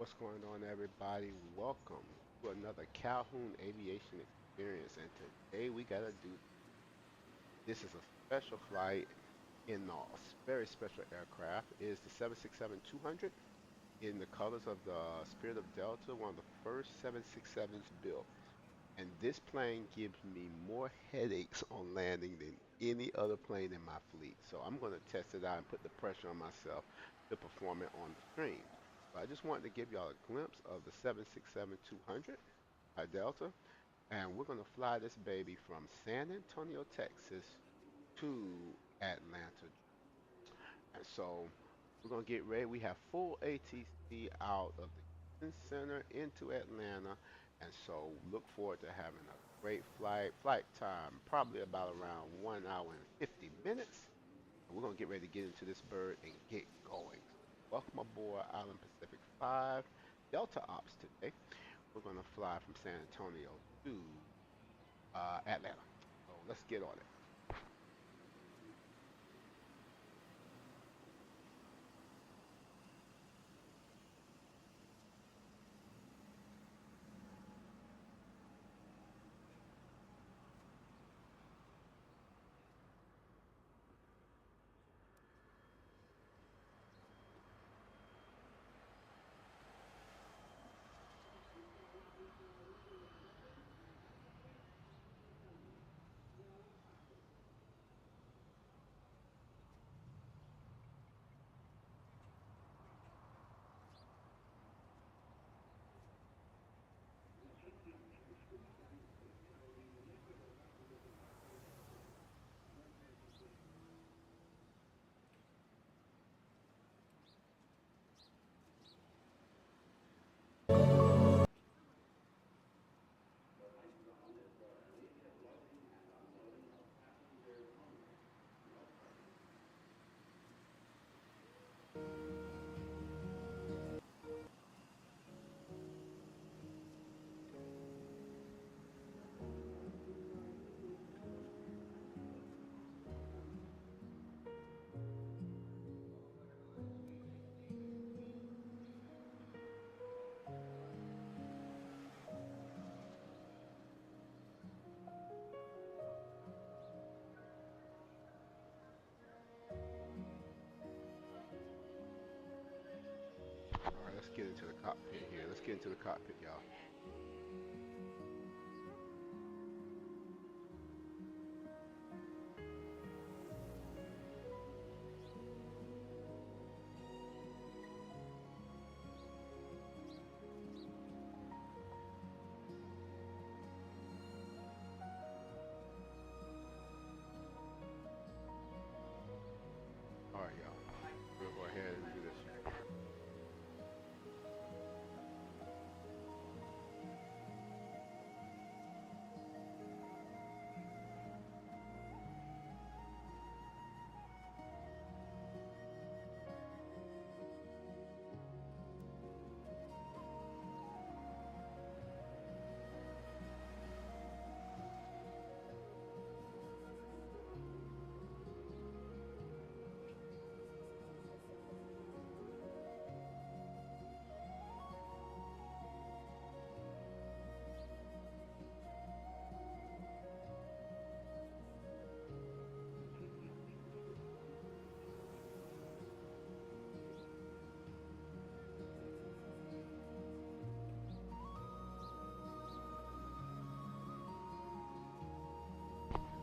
What's going on, everybody? Welcome to another Calhoun Aviation Experience. And today we got to do this is a special flight in a very special aircraft. It is the 767-200 in the colors of the Spirit of Delta, one of the first 767s built. And this plane gives me more headaches on landing than any other plane in my fleet. So I'm going to test it out and put the pressure on myself to perform it on the stream. So I just wanted to give y'all a glimpse of the 767-200 by Delta. And we're going to fly this baby from San Antonio, Texas to Atlanta. And so we're going to get ready. We have full ATC out of the Houston Center into Atlanta. And so look forward to having a great flight. Flight time probably about around 1 hour and 50 minutes. And we're going to get ready to get into this bird and get going. Welcome aboard Island Pacific 5 Delta Ops today. We're going to fly from San Antonio to Atlanta. So let's get on it. All right, let's get into the cockpit here. Let's get into the cockpit, y'all. All right, y'all. We'll go ahead and do this.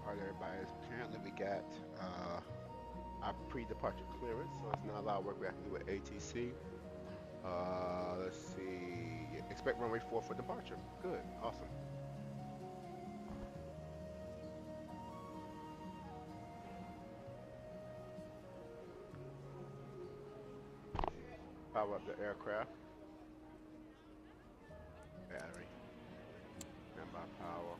All right, everybody. Apparently, we got our pre-departure clearance, so it's not a lot of work we have to do with ATC. Let's see. Expect runway 4 for departure. Good. Awesome. Power up the aircraft. Battery. Standby power.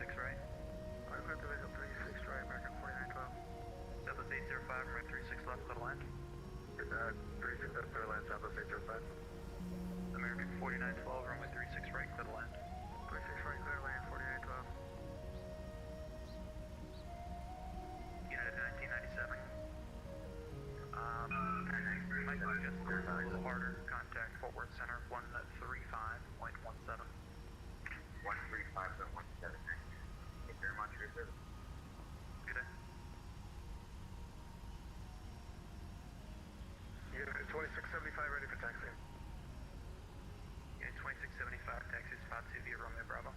36 right. Clear to visual 36 right, American 4912. Southwest 805, runway 36 left, clear to land. 36 left, clear to land, Southwest 805. American 4912, runway 36 right, clear to land. 36 right, clear to land, 4912. United 1997. Might suggest a little harder. Contact Fort Worth Center 135.17. 135.17. Thank you very much for your service. Good day. Unit 2675 ready for taxi. Unit 2675, taxi spot 2 via Romeo Bravo.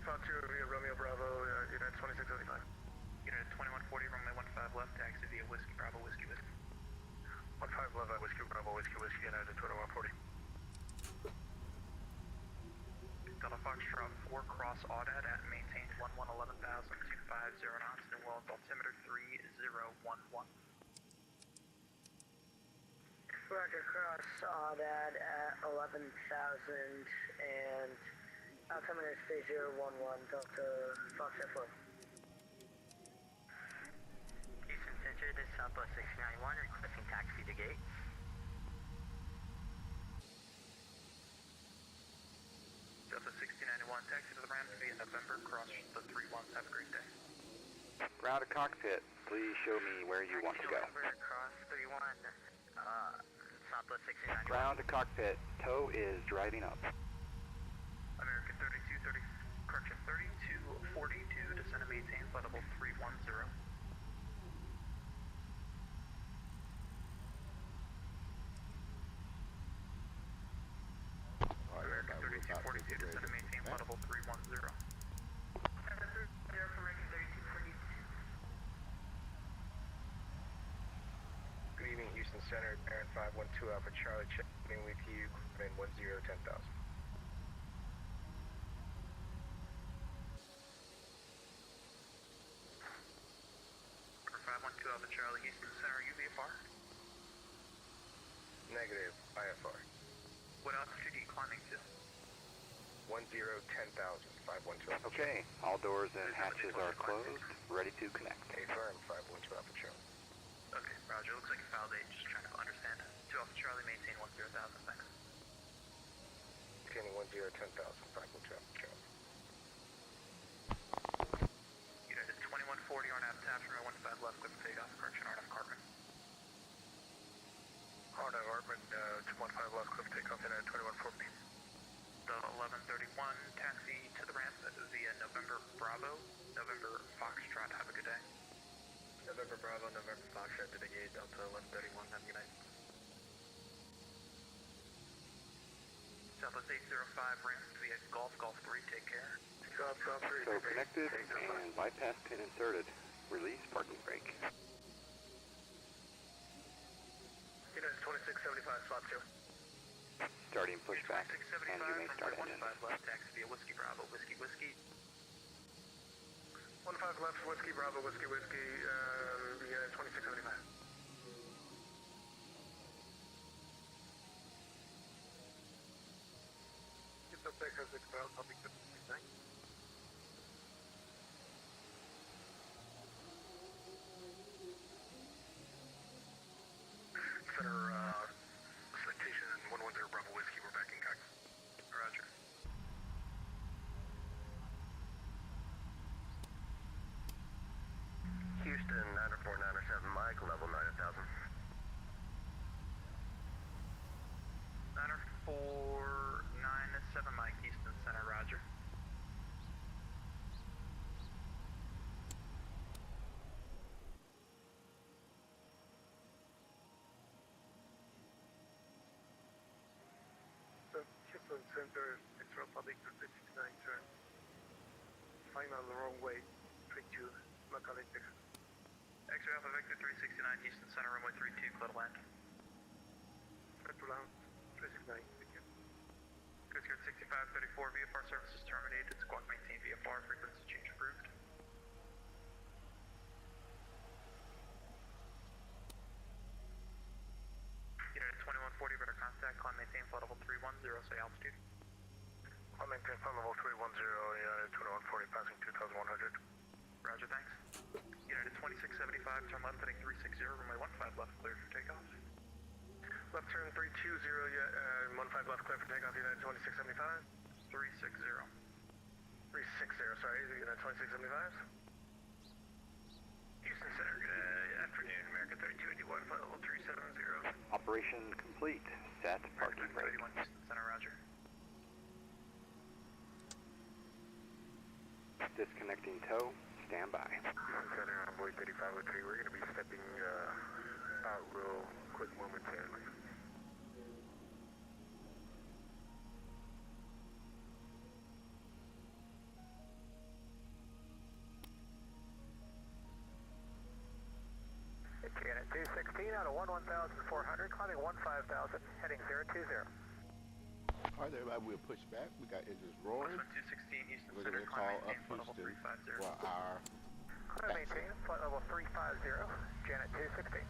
Spot 2 via Romeo Bravo, Unit 2675. Unit 2140, runway 15 left, taxi via Whiskey Bravo, Whiskey Whiskey. 15 left, Whiskey Bravo, Whiskey Whiskey, United 2140. Delta Foxtrot 4, cross Audad at maintained 11,250 knots, New Orleans altimeter 3011. Roger, cross Audad at 11,000 and altimeter 3011, Delta Foxtrot 4. Houston Center, this is Southwest 691, requesting taxi to gate. Delta 6091, taxi to the ramp via November, cross the 31s, have a great day. Ground to cockpit, please show me where you want to go. November, cross 31, Southwest 691. Ground to cockpit, tow is driving up. American 3242, descend and maintain flight level 310. American 3242, descend and maintain flight level 310. Good evening, Houston Center, Parent 512 Alpha Charlie, checking with you, in 1010,000. Number 512 Alpha Charlie, Houston Center, UVFR. Negative, IFR. What altitude are you climbing to? 1010,000, 512. Okay, all doors and hatches are closed, ready to connect. Affirm, 512 Alpha Charlie. Okay, Roger, looks like a foul date, just trying to understand. 2 Alpha Charlie, maintain 10,000, thanks. Maintaining 1010,000, 512 Alpha Charlie. United 2140, RNAV taps, runway 15 left, quick takeoff, correction, RNAV Cartman. Honda Hartman, 15 left, cliff takeoff, United 2140. Delta 1131, taxi to the ramp via November Bravo, November Foxtrot, have a good day. November Bravo, November Foxtrot to the gate, Delta 1131, have a good night. Southwest 805, ramp via Golf 3, take care. Golf 3, So connected and bypass pin inserted. Release parking brake. United 2675, spot 2. Starting pushback, and you may start engine. 15 left, taxi via Whiskey Bravo, Whiskey Whiskey. 15 left, Whiskey Bravo, Whiskey Whiskey, United 2675. Get the Texas Express, I'll be good to see, thanks. Center, citation 110 Bravo Whiskey, we're back in contact. Roger. Houston, 94907 Mike, level 9000. 94997 Mike, Houston Center, Roger. Houston Center, Extra Public 369, turn. Final the wrong way, straight to McAllen, Texas. X-ray Alpha Victor 369, Houston Center, runway 32, clear to land. Clear to land, 369, thank you. Coast Guard 6534, VFR services terminated, squawk maintain VFR, frequency change approved. United 2140, radar contact, climb maintain, flight level 310, say altitude. maintain flight level 310, United 2140, passing 2100. Roger, thanks. United 2675, turn left heading 360, runway 15 left, clear for takeoff. Left turn 320, 15 left, clear for takeoff, United 2675. 360. 360, sorry, United 2675. Houston Center, good afternoon, American 3281, flight level 370. Operation complete. Set parking brake. 31 Houston Center, roger. Disconnecting tow. Stand by. Houston Center, Envoy 3503, we're going to be stepping out real quick momentarily. Unit 216 out of 11,400, climbing 15,000, heading 020. All right, everybody, we'll push back. We got engines roaring. 216 Houston We're Center, going to call climb up maintain flight level Houston 350. for our Climb maintain flight level 350, Janet 216.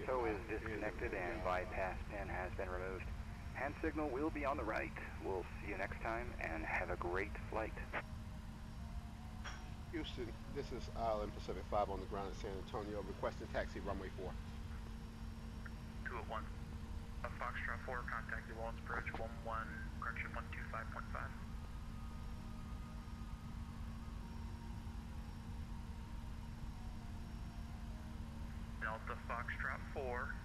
Tow is disconnected and bypass pin has been removed. Hand signal will be on the right. We'll see you next time and have a great flight. Houston, this is Island Pacific 5 on the ground in San Antonio, requesting taxi runway 4. 2 at 1. Foxtrot 4, contact your Walls approach 11, correction 125.5. Delta Foxtrot 4.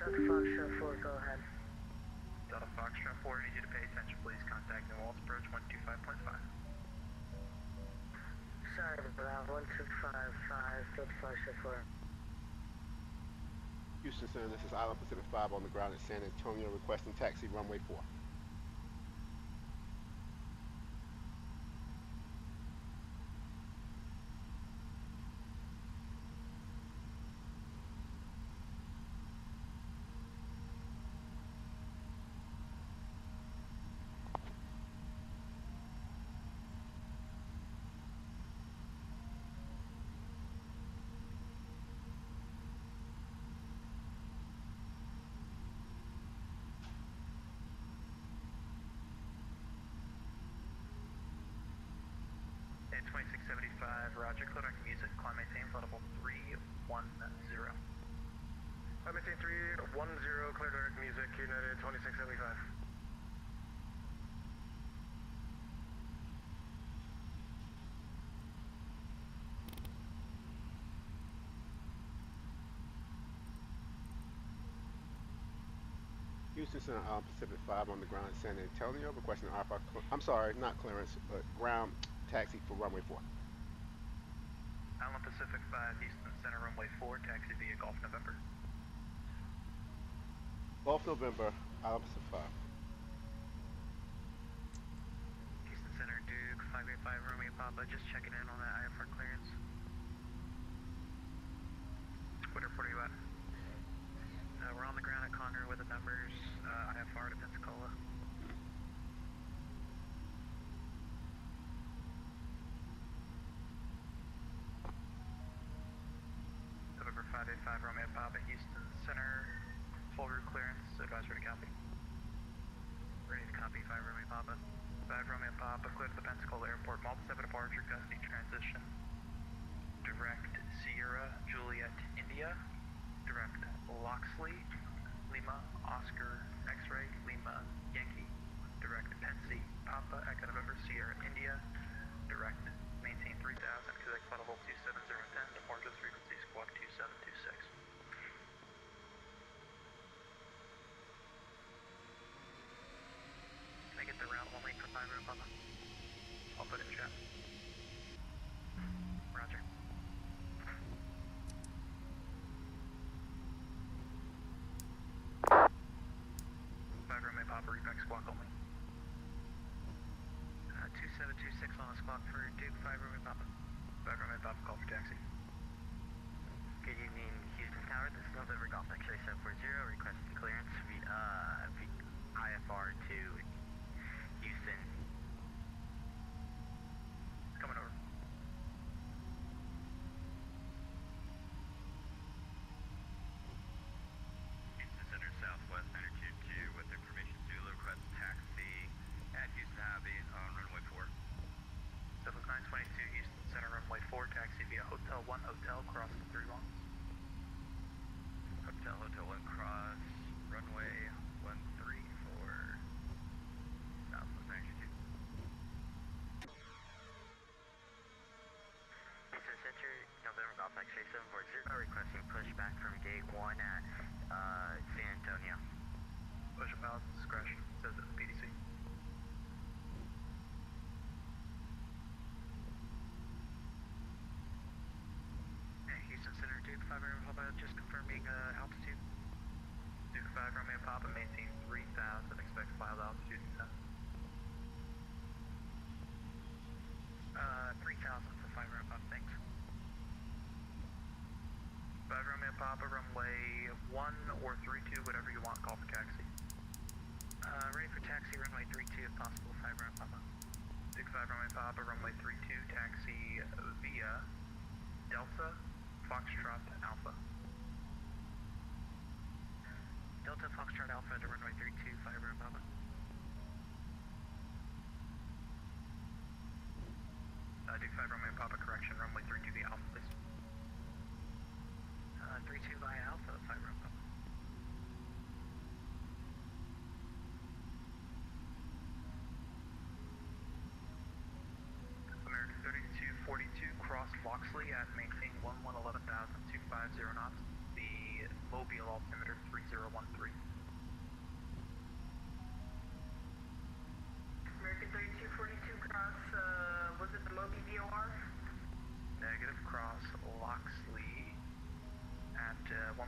Delta Foxtrot 4, go ahead. Delta Foxtrot 4, need you to pay attention, please. Contact New Walls approach 125.5. Sorry about 1255, Delta Foxtrot 4. Houston Center, this is Island Pacific 5 on the ground in San Antonio, requesting taxi runway 4. And 2675, roger, clear direct music, climb maintain, flight level 310. I maintain 310, clear direct music, United 2675. Houston Center, Island Pacific 5 on the ground in San Antonio, requesting RFR, I'm sorry, not clearance, but ground taxi for runway 4. Island Pacific 5, Houston Center, runway 4, taxi via Gulf November. Gulf November, Island Pacific 5. Houston Center, Duke, 585, Romeo Papa, just checking in on that IFR clearance. What airport are you at? We're on the ground at Condor with the numbers, IFR to Pensacola. November 585, Romeo Papa, Houston Center, full route clearance, advisory to copy. Ready to copy, 5 Romeo Papa. 5 Romeo Papa, clear to the Pensacola Airport, Malta 7 departure, custody transition. Direct Sierra, Juliet, India. Direct Loxley, Lima, Oscar, X-Ray, Lima, Yankee. Direct Pensy, Papa, Echo November, Sierra, India. Direct maintain 3000, connect flight level 27010, departures frequency squawk 2726. Can I get the route 1 link for 5 Room Papa? I'll put it in chat. Roger. 5 Romeo Papa, repack squawk only. 2726 on the squawk for Duke, 5 Romeo Papa. 5 Romeo Papa, call for taxi. Good evening, Houston Tower. This is November Golf X-ray 740, requesting clearance via VFR to Houston. Coming over. Houston Center Southwest 922 with information Zulu request taxi at Houston Highways on runway 4. Southwest 922 Houston Center runway 4, taxi via Hotel 1 Hotel, cross the 3 longs. Hotel 1 cross, runway 13 for Southwest 922. Houston Center, November Golf X-ray 740, requesting pushback from gate 1 at San Antonio. Push a pilot's discretion, says at the PDC. Houston Center, Duke 5 Romeo Papa, just confirming altitude. Duke 5 Romeo Papa, maintain 3,000, expect filed altitude and 3,000 for 5 Romeo Papa, thanks. 5 Romeo Papa, runway 1 or 32, whatever you want, call for taxi. Ready for taxi, runway 32 if possible, 5 Romeo Papa. Duke 5 Romeo Papa, runway 32, taxi via Delta Foxtrot Alpha. Delta Foxtrot Alpha to runway 32, 5 Romeo Papa. Duke 5 Romeo Papa, correction, runway 32 via Alpha, please. 32 via Alpha, 5 Romeo Papa. American 3242, cross Loxley at maintain 11,250 knots. The Mobile altimeter 3013. American 3242 cross, was it the Moby VOR? Negative, cross Loxley at 11,000,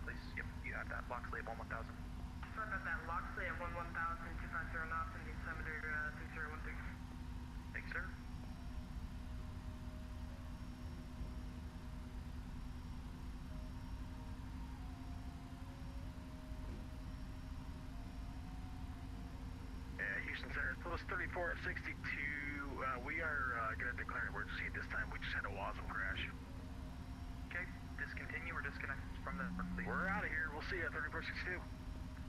please. Yep, you have that. Loxley at 11,000. Sorry about that, Loxley at 11,250 knots and the altimeter 3013. Thanks, sir. Houston Center, post 3462, we are going to declare an emergency this time. We just had a WASM crash. Okay, discontinue or disconnect from the network, please. We're out of here. We'll see you at 3462.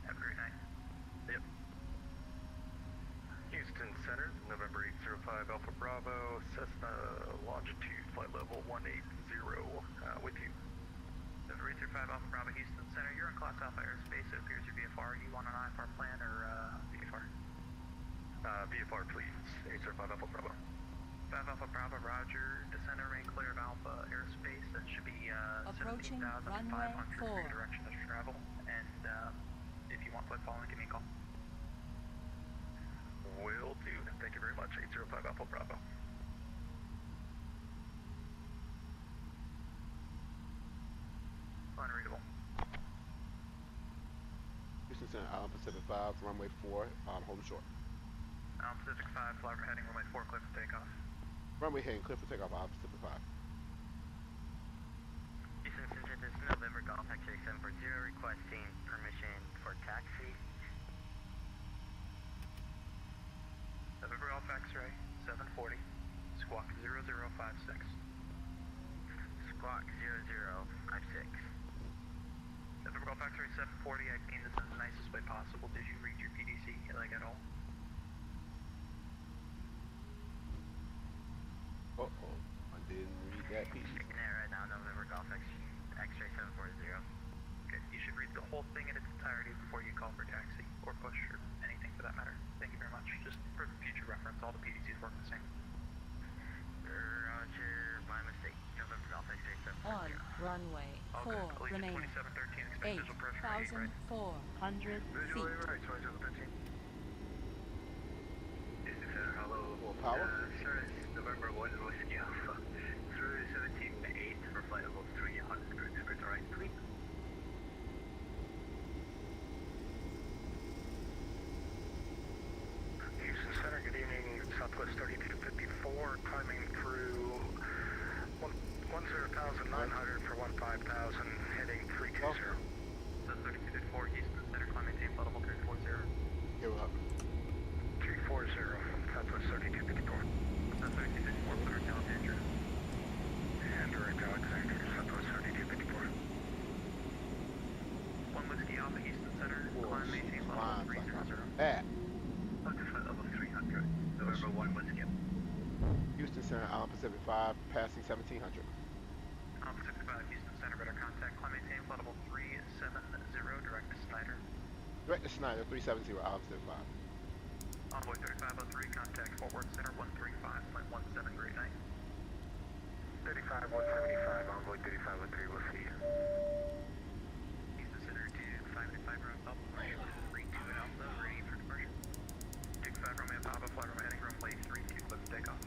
Have a great night. Yep. Houston Center, November 805 Alpha Bravo, Cessna longitude, flight level 180, with you. November 805 Alpha Bravo, Houston Center. You're in Class Alpha airspace. It appears your VFR. You want an IFR plan or VFR? VFR, please. 805 Alpha Bravo. 5 Alpha Bravo, roger. Descent and remain clear of Alpha airspace. That should be Approaching 17,500 runway for 4. your direction of travel. And if you want flight following, give me a call. Will do. Thank you very much. 805 Alpha Bravo. Unreadable. Houston Center, Island Pacific 5, runway 4, home short. Pacific 5, fly heading runway 4, clear for takeoff. Runway heading clear for takeoff, Island Pacific 5. Houston Center, this is November Golf X-ray 740, requesting permission for taxi. November Golf X-ray 740, squawk 0056. Squawk 0056. November Golf X-ray 740, I mean this in the nicest way possible. Did you read your PDC, like at all? Uh-oh, I didn't read that piece. Checking it right now, November Golf X-ray 740. Okay, you should read the whole thing in its entirety before you call for taxi, or push, or anything for that matter. Thank you very much. Just for future reference, all the PDCs work the same. Roger, my mistake. November Golf X-ray 740. On runway All 4 good. Allegiant remaining. 2713, expect visual pressure right. 8,400 Visually feet. right, 2713. Houston Center, hello. More power? Sir, it's November 1 Whiskey Alpha. Through 17-8 for flight level 300. Expect right, please. Houston Center, good evening. Southwest 3254, climbing through 10,900 for 15,000, heading 320. So 3254, Houston Center, climb maintain flight level 340. Here, Whiskey. Houston Center, Island Pacific 5, passing 1700. Pacific 5, Houston Center, radar contact, climb maintain, flight level 370, direct to Snyder. Direct to Snyder, 370, Island Pacific 5. Envoy 3503, contact Fort Worth Center, 135.17, great night. 35, 175, Envoy 3503, we'll see you. Houston Center to 585 Roman Papa, flight 32 at Alpha, ready for departure. Take 5 Roman Papa, flight runway heading runway 32, clear for takeoff.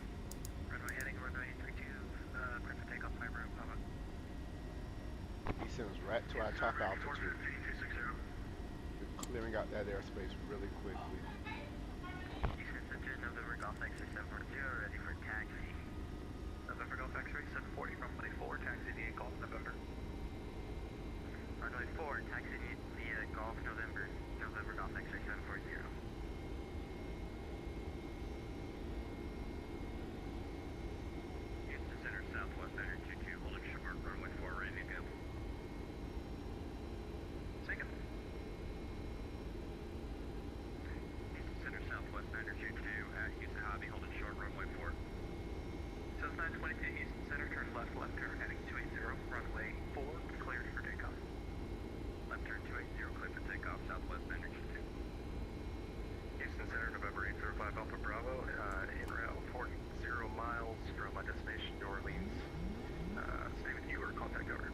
Runway heading runway 32, clear for takeoff, 5 Roman Papa. He sends right to our top altitude. We're clearing out that airspace really quickly. Houston Center, November Golf X-ray 740, ready for taxi. November Golf X-ray 740, runway 4, taxi via Golf November. Runway 4, taxi via Golf November, November Golf X-ray 740. Houston Center, Southwest 922, holding short, runway 4, ready to go. Second. Houston Center, Southwest 922, at Houston Hobby, holding short, runway 4. South 922, Houston Center, turn left, left turn, heading 280, runway 4, cleared for takeoff. Left turn 280, clear for takeoff, Southwest 922. Houston Center, November 805 Alpha Bravo, en route 40 miles from my destination, New Orleans. Stay with you or contact over.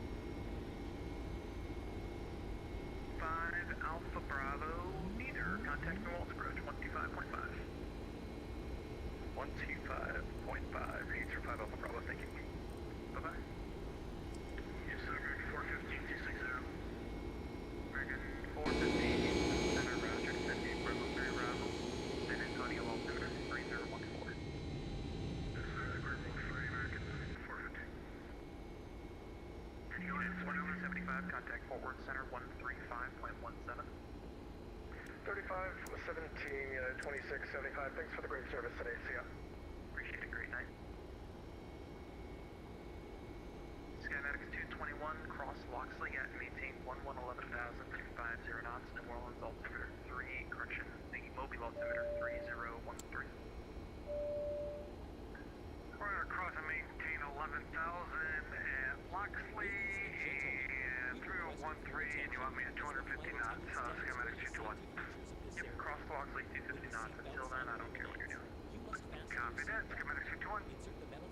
5 Alpha Bravo, neither, contact New Orleans approach, 125.5. 125.5, answer 5 Alpha Bravo, thank you. Bye-bye. Yes, sir, American 415, 260. American 415, Houston Center, roger, send me Bravo 3 arrival, San Antonio, altimeter 3014. Yes, sir, Bravo 3, American 415. Units 175, contact Fort Worth Center, 135.17. 35, 17, United 2675, thanks for the great service today, see ya. Appreciate it, great night. Skymatics 221, cross Loxley at maintain 11,250 knots, New Orleans altimeter 3, correction, the Mobile altimeter 3013. We're gonna cross and maintain 11,000 at Loxley and 3013, and you want me at 250 knots, Skymatics 221. Yep, cross Loxley 250 knots. Until then, I don't care what you're doing. Copy that, Skymatics 221.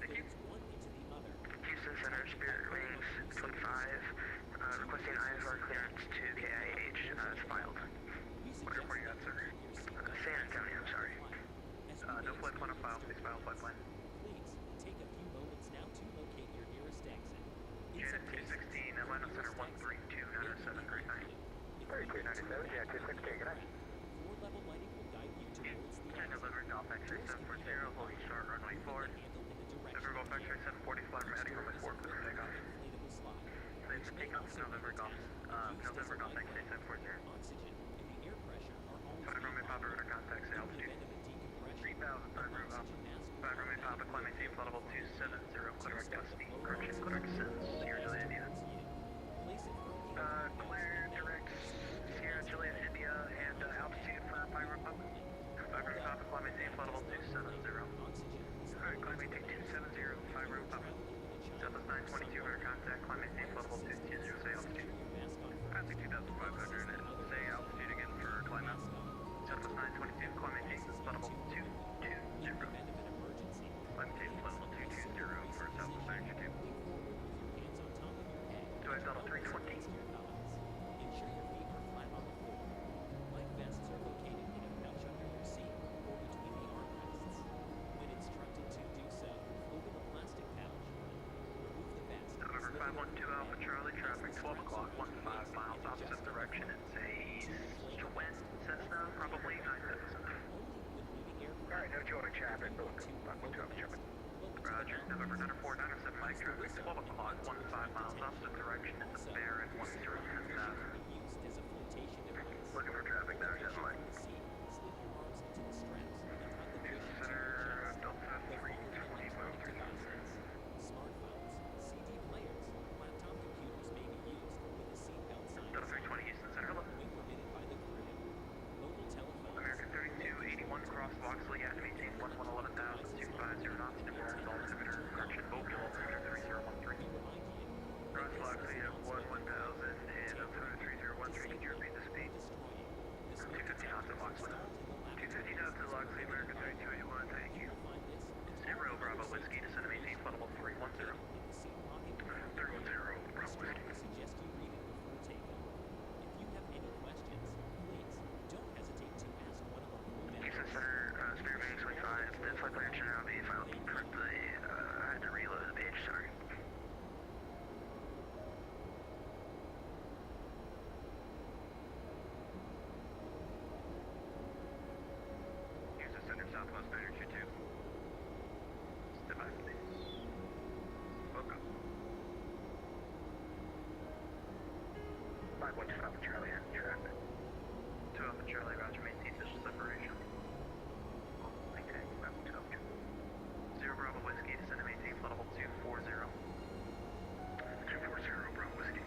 Thank you. Houston Center, Spirit Wings 25, requesting IVAO clearance to KIH, it's filed. What airport you at, sir? San Antonio, I'm sorry. No flight plan on file. Please file flight plan. Unit 216, Atlanta Center 132, 907, great night. Very clear, 97, yeah, 216, good night. November Golf X-ray 740, holding short, runway 4. November Golf X-ray 740, flight from heading runway 4, clear for takeoff. Clear for takeoff, November Golf X-ray 740. 5 runway Papa, radar contact, say altitude. 3,000, 5 room up. 5 runway Papa, climb maintain, flight level 270, Clitterick Dusty, correction, Clitterick Sins, Sierra Juliet, India. Clear direct Sierra Juliet, India, and altitude for 5 room Papa. 5 room Papa, climb maintain, flight level 270. Alright, climb maintain 270, 5 room Papa. Southwest 922, radar contact, climb maintain, flight level 220, say altitude. Passing 2,500, and say altitude again for climb out. Southwest 922, climb maintain, flight level 220. Climb maintain, flight level 220 for Southwest 922. Direct level 320. November 512 Alpha Charlie, traffic 12 o'clock, 15 miles opposite direction. It's a twin Cessna, probably 977. Alright, no joy traffic, look, 512 Alpha Charlie. Roger, November 94, 907 Mike, traffic 12 o'clock, 15 miles opposite direction. It's a Baron 1010,000. Looking for traffic now, yes, Mike. Center, Delta 320, move through that. Delta 320, Houston Center, hello. American 32, 81, cross Loxley, at maintain 11,000. Southwest 922. Stand by, please. Welcome. 515 Charlie has traffic. 2 Alpha Charlie, roger, maintain visual separation. Maintain 512 Charlie. 0 Bravo Whiskey, descend and maintain flight level 240. 240 Bravo Whiskey.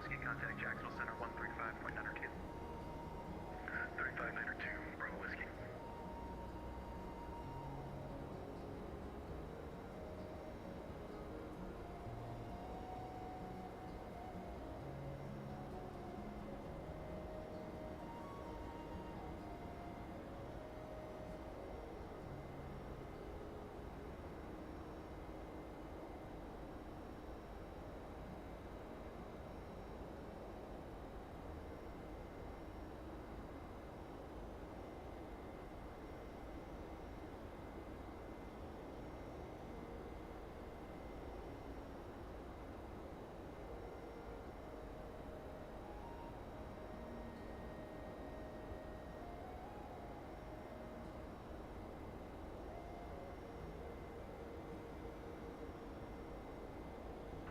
Whiskey, contact Jacksonville Center 135.902. 3592, Bravo Whiskey.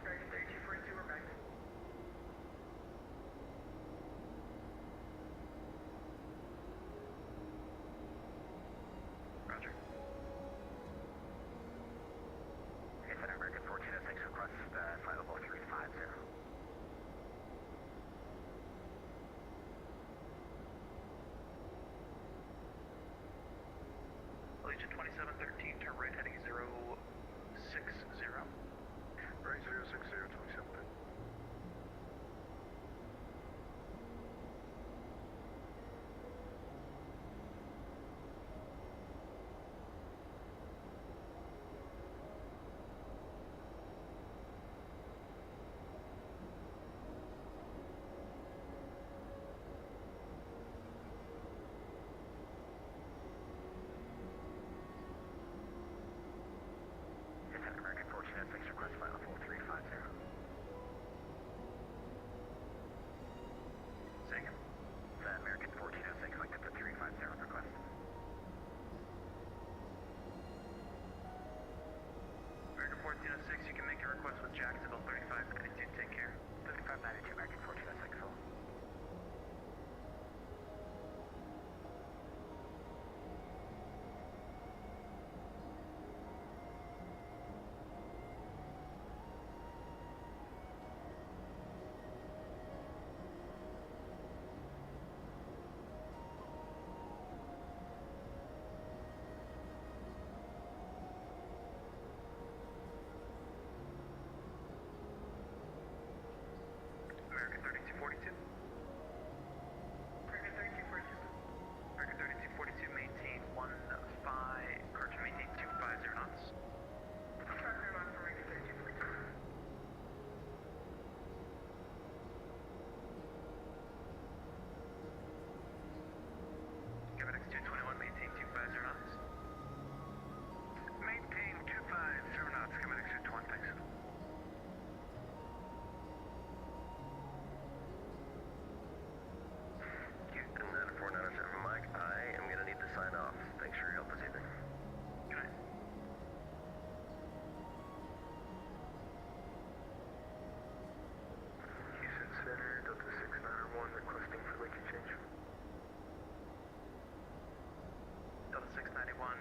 American 3242, we're back. Roger. Okay, Center American 1406 request flight level 350. Allegiant 2713, turn right heading 060. Right 060, 27. Okay, Center American 1406 request flight level 350. Say again. American 1406, like the 350 request. American 1406, you can make your request with Jacksonville 3592. Take care. 3592, American 1406, full. American 3242. American 3242. American 3242, maintain 250 knots. 50 knots for American 3242. Quebec 221, maintain 250 knots. Maintain 250 knots, Quebec 221, thanks. Houston 9497, Mike, I am going to need to sign off. Thanks for your help this evening. Good night. Houston Center, Delta 691, requesting frequency change. Delta 691,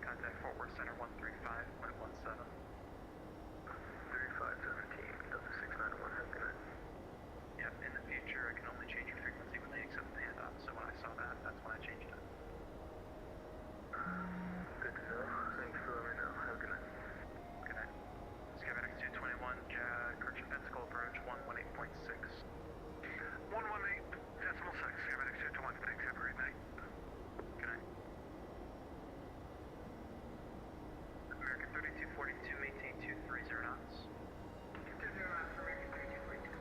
contact Fort Worth Center 135.17. 3517, Delta 691, have a good night. Yep, in the future I can only change your frequency when they accept the handoff, so when I saw that, that's when I changed it. Good to know. Thanks for letting me know. Have a good night. Good night. Quebec 221, correction, Pensacola approach 118.6. 118.6, Quebec 221, thanks, have a great night. Good night. American 3242, maintain 230 knots. 230 knots for American 3242.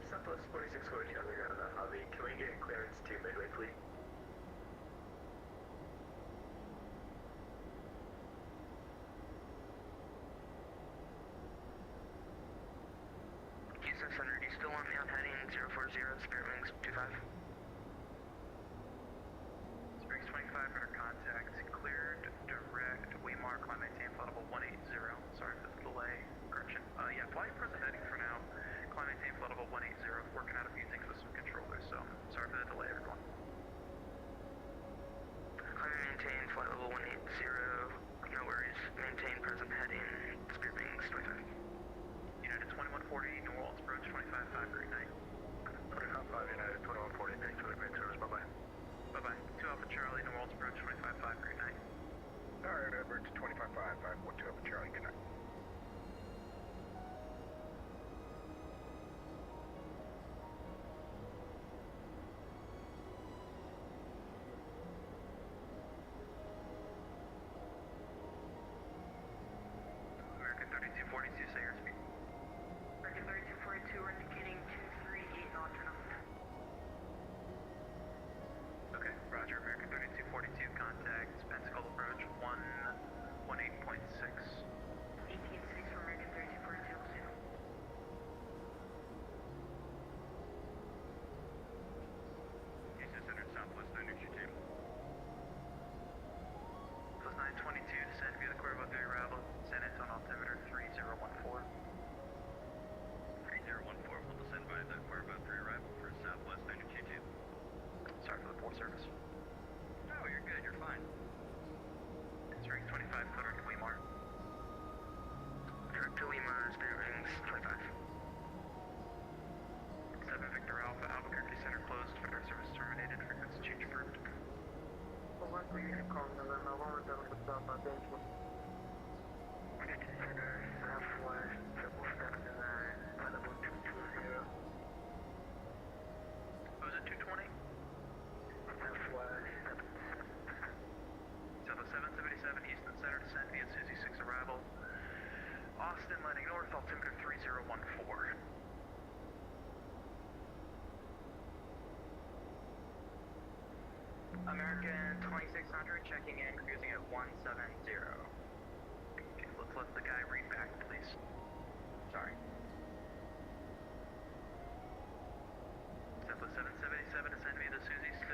Southwest 4640 underground Avi, can we get clearance to Midway Fleet? Houston Center, do you still want me on heading 040, Spirit Wings 25? Springs 25 under contact, cleared, direct, Weimar, climb maintain, flight level 180. Sorry for the delay. Correction. Yeah, flight present heading for now. Climb maintain, flight level 180. Working out a few things with some controllers, so sorry for the delay, everyone. Climb maintain, flight level 180, no worries. Maintain present heading, Spirit Wings American 2600 checking in, cruising at 170. Okay, let's let the guy read back, please. Sorry. Southwest 777, descend via the Suzy 6,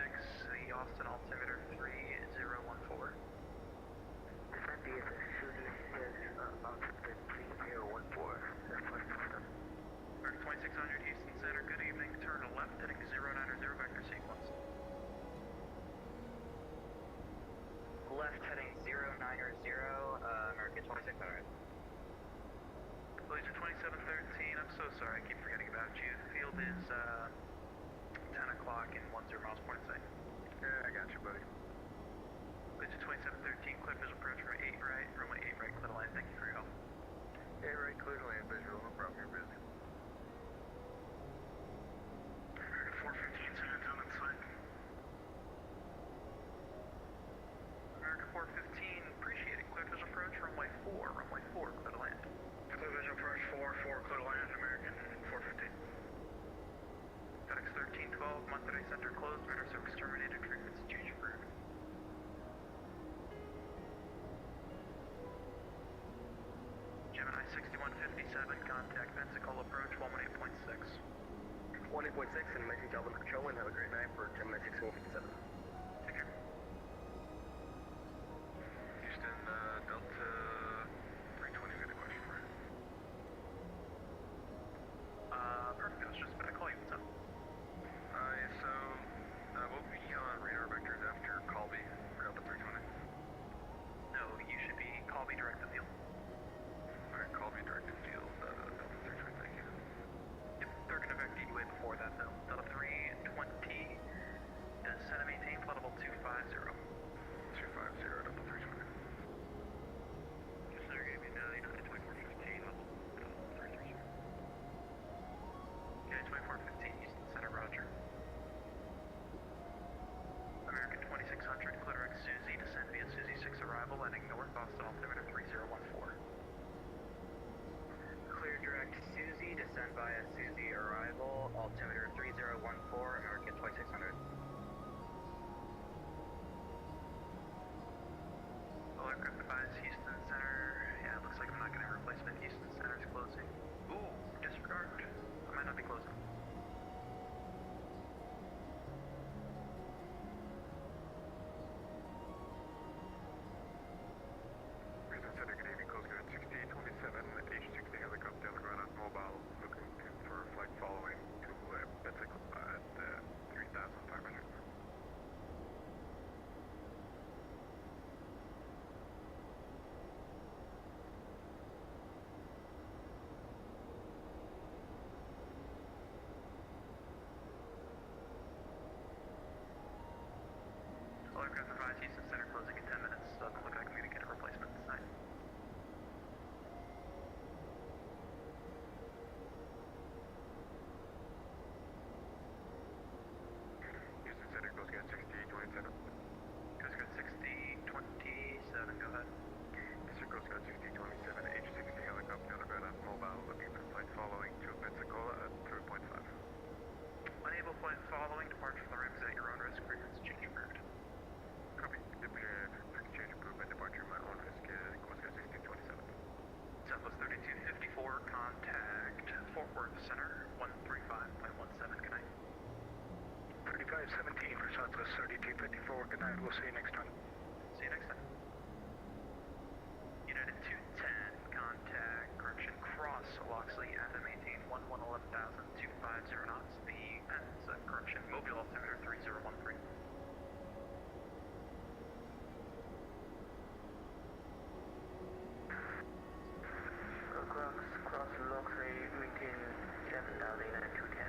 the Austin altimeter 3014. Descend via the Suzy 6, altimeter 3014. American 2600, Houston Center, good evening. Turn left, heading 090, vector sequence. Left heading 090, American 2600. Legion 2713, I'm so sorry, I keep forgetting about you. Field is 10 o'clock and 10 miles point of sight. Yeah, I got you, buddy. Legion 2713, clear visual approach for 8 right, runway 8 right, clear to land, thank you for your help. 8 right, clear to land, visual, no problem, you're busy. 415, center down inside. America 415, appreciate it. Clear visual approach, runway 4, clear to land. Clear visual approach 4, clear to land, American 415. FedEx 1312, Monterey Center closed, radar service terminated, frequency change approved. Gemini 6157, contact Pensacola approach, 118.6. 18.6 and Mexican Calvin Control, and have a great night for Gemini 6157. Take care. Houston, Delta 320, we got a question for you. Perfect, I was just about to call you, what's up? We'll be on radar vectors after Colby, Delta 320. No, you should be call me direct to field. Alright, Colby directed field, Delta 320, thank you. Yep, they're gonna vector you way before that though. Delta 320, descend and maintain flight level 250. 250, Delta 320. Just there gave me United 2415, level 330. United 2415, Houston Center, roger. American 2600, clear direct Suzy, descend via Suzy 6 arrival, landing north, Austin altimeter 3014. Clear direct Suzy, descend via Suzy arrival, altimeter 3014, American 2600. All aircraft advise Houston Center. Yeah, it looks like I'm not getting a replacement. Houston Center is closing. Ooh, disregard. I might not be closing. Houston Center, good evening, Coast Guard 6827, H60 helicopter, ground mobile, looking for flight following to Pensacola at 3,500. All aircraft advise Houston Center closing in 10 minutes. Doesn't look like I'm going to get a replacement this night. Houston Center, Coast Guard 6827. Coast Guard 6027, go ahead. Mr. Coast Guard 6827, H60 helicopter, ground mobile, looking for flight following to Pensacola at 3.5. Unable flight following, departure from the rims at your own risk, frequency change approved. Copy. Exchange improvement, departure my own risk, Coast Guard 1627. Southwest 3254, contact Fort Worth Center, 135.17, good night. 3517 for Southwest 3254, good night, we'll see you next time. See you next time. United 210, contact, correction, cross Loxley, and maintain 111,250 knots. The ends, correction, mobile altimeter 3013. Cross Loxley, maintain 7,000 at 210.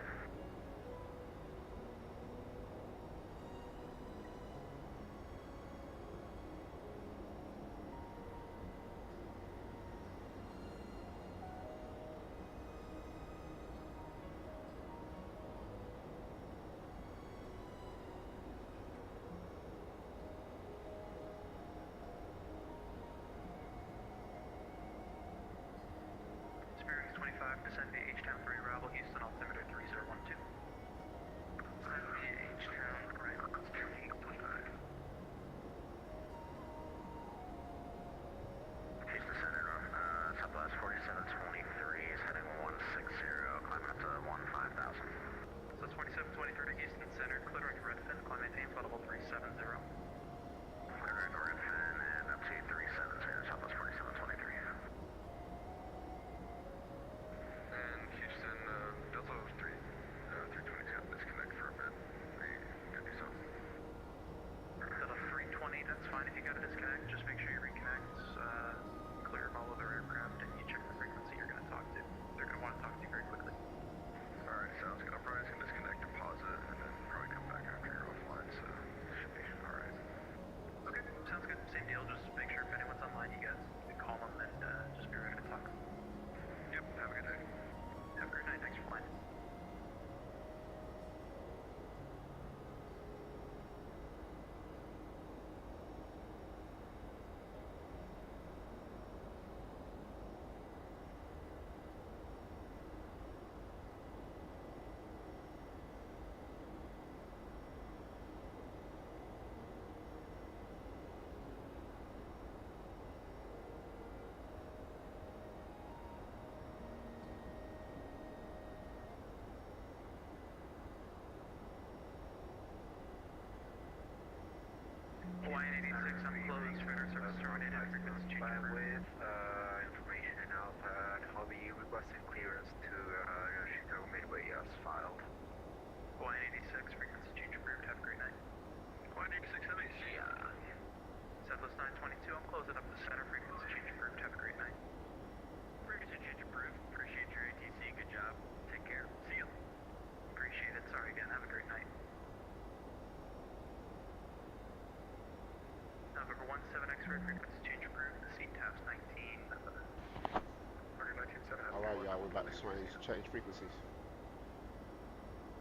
about to change frequencies.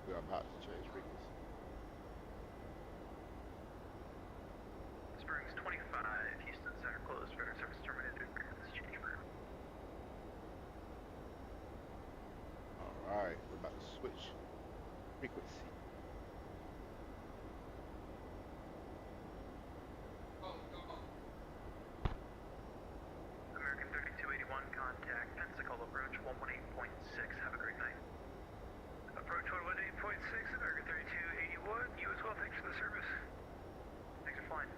We are about to change frequencies. Springs 25, Houston Center closed, radar service terminated, frequency change approved. Alright, we're about to switch frequency. American 3281, contact Pensacola approach 118.6, have a great night. Approach 118.6, American 3281, you as well, thanks for the service. Thanks for flying.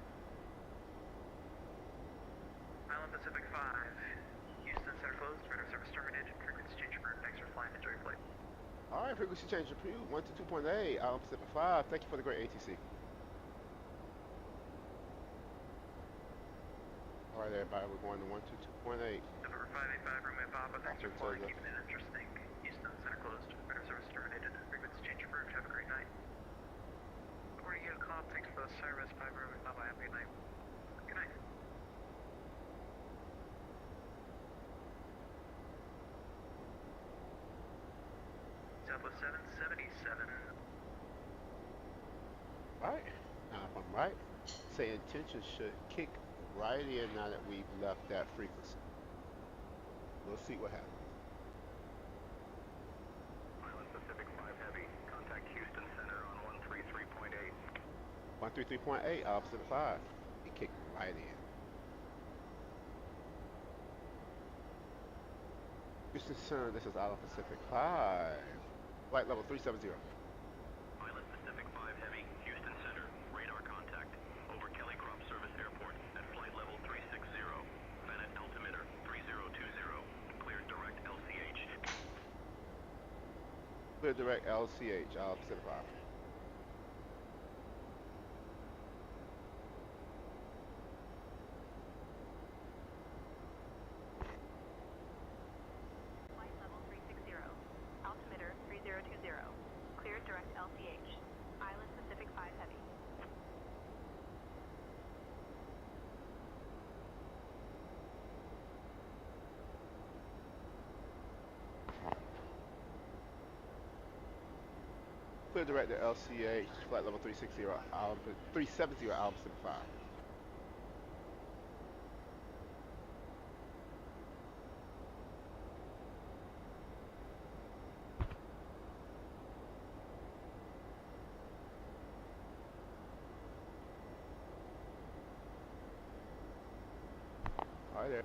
Island Pacific 5, Houston Center closed, radar service terminated, frequency change approved. Thanks for flying, enjoy your flight. Alright, frequency change approved. 1 to 2.8, Island Pacific 5. Thank you for the great ATC. Alright, everybody, we're going to 1 to 2.8. November 585, Romeo Papa, thanks for Into flying, the- keeping it interesting. Houston Center closed, radar service terminated, frequency change approved. Have a great night. According to call, thanks for the service, 5 Romeo Papa, have a good night. Good night. Southwest 777. Right. Now, if I'm right, SayIntentions should kick right in now that we've left that frequency. We'll see what happens. Island Pacific 5 Heavy, contact Houston Center on 133.8. 133.8, Island Pacific 5. It kicked right in. Houston Center, this is Island Pacific 5. Flight level 370. Island Pacific 5 Heavy, Houston Center, radar contact. Over Kelly Crop Service Airport at flight level 360. Bennett altimeter 3020. Cleared direct LCH. Clear direct LCH, Island Pacific 5. Flight level 360. Altimeter 3020. Cleared direct LCH. Island Pacific 5 Heavy. Clear direct to LCH, flight level 360, 370, Island Pacific 5. Hi there.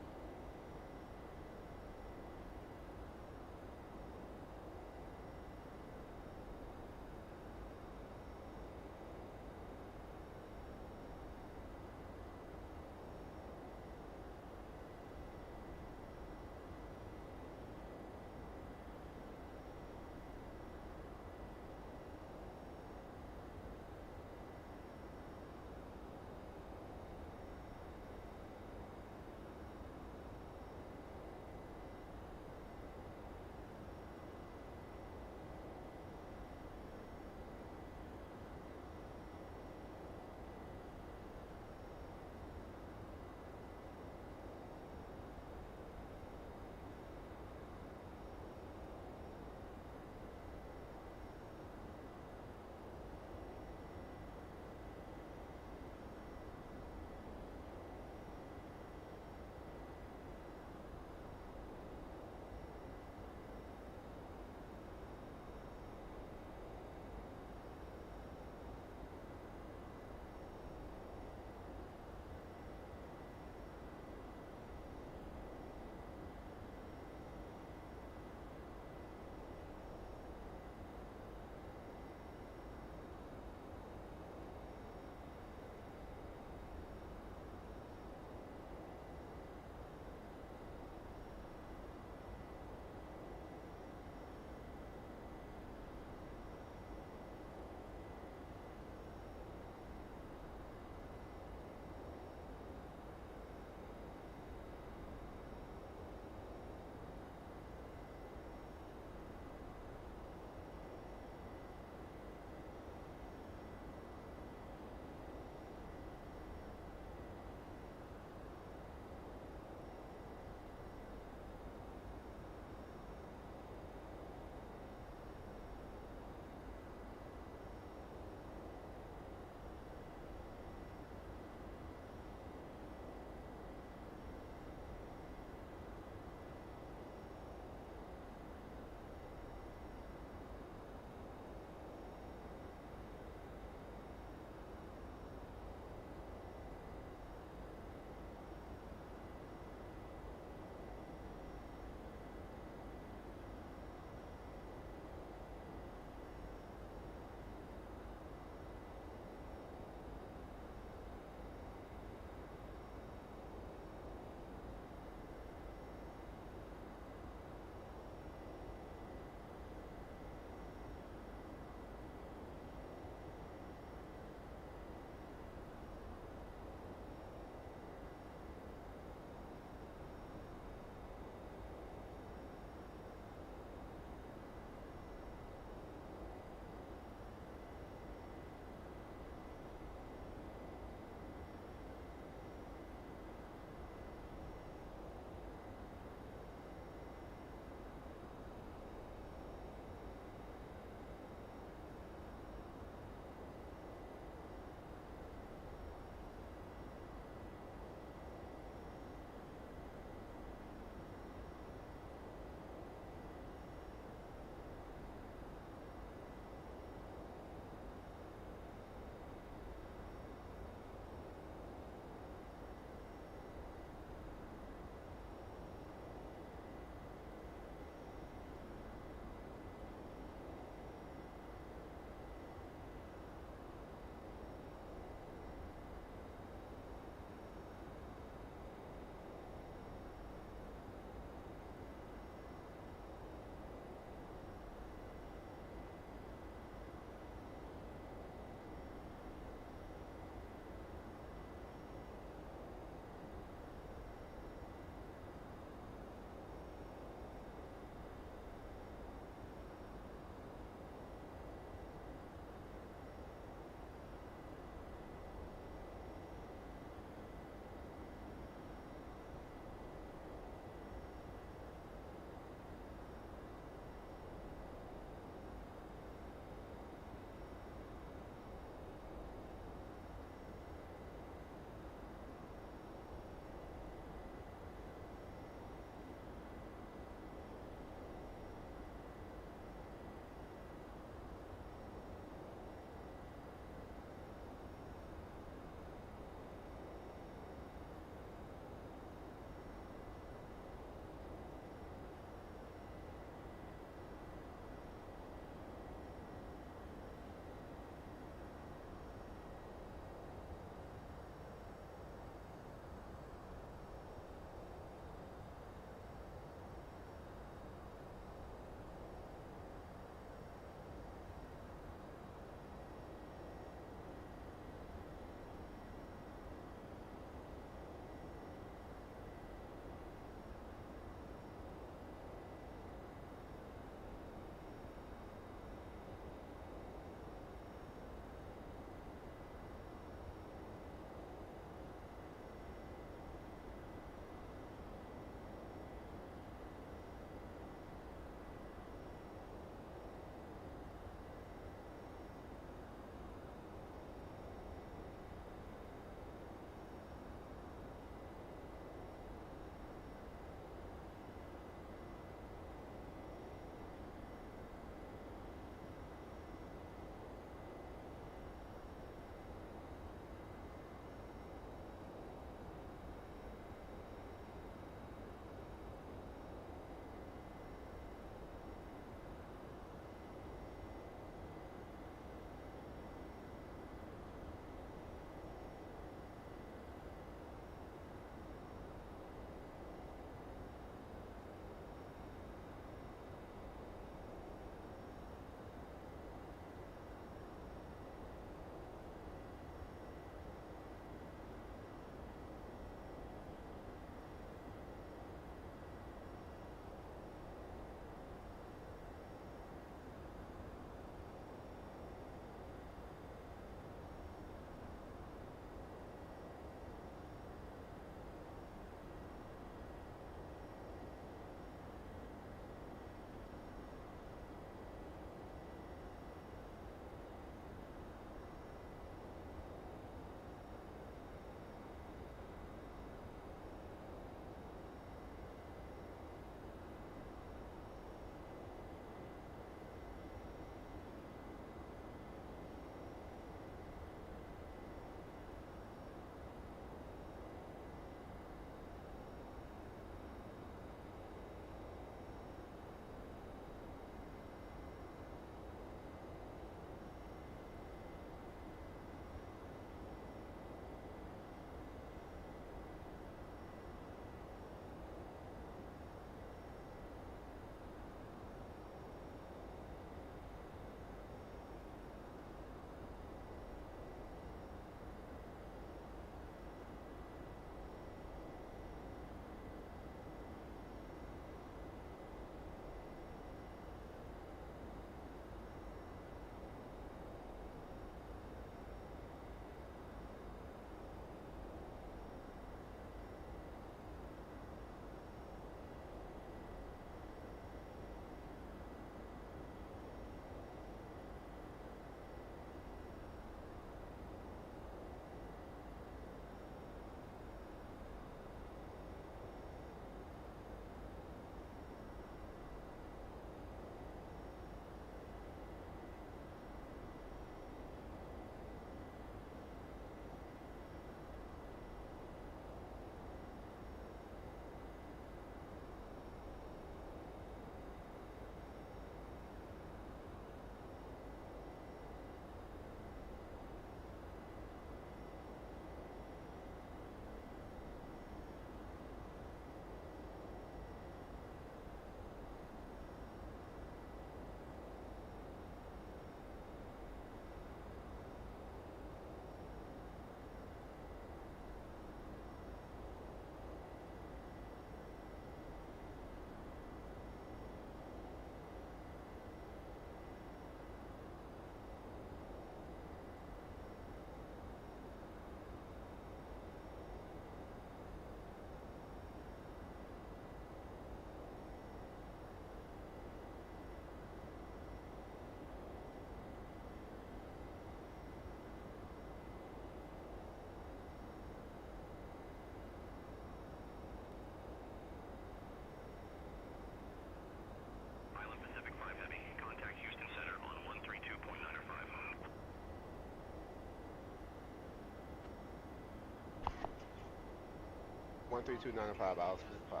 132.95 hours for 5.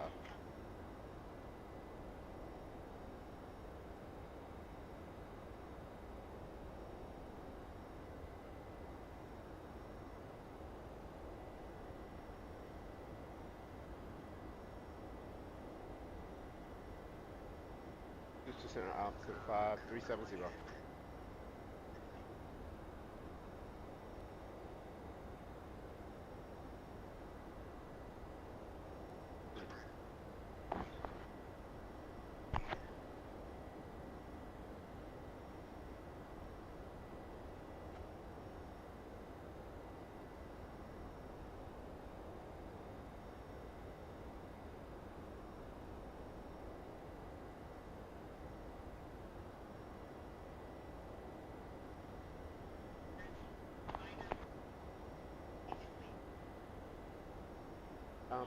Houston Center, Pacific 5, 370.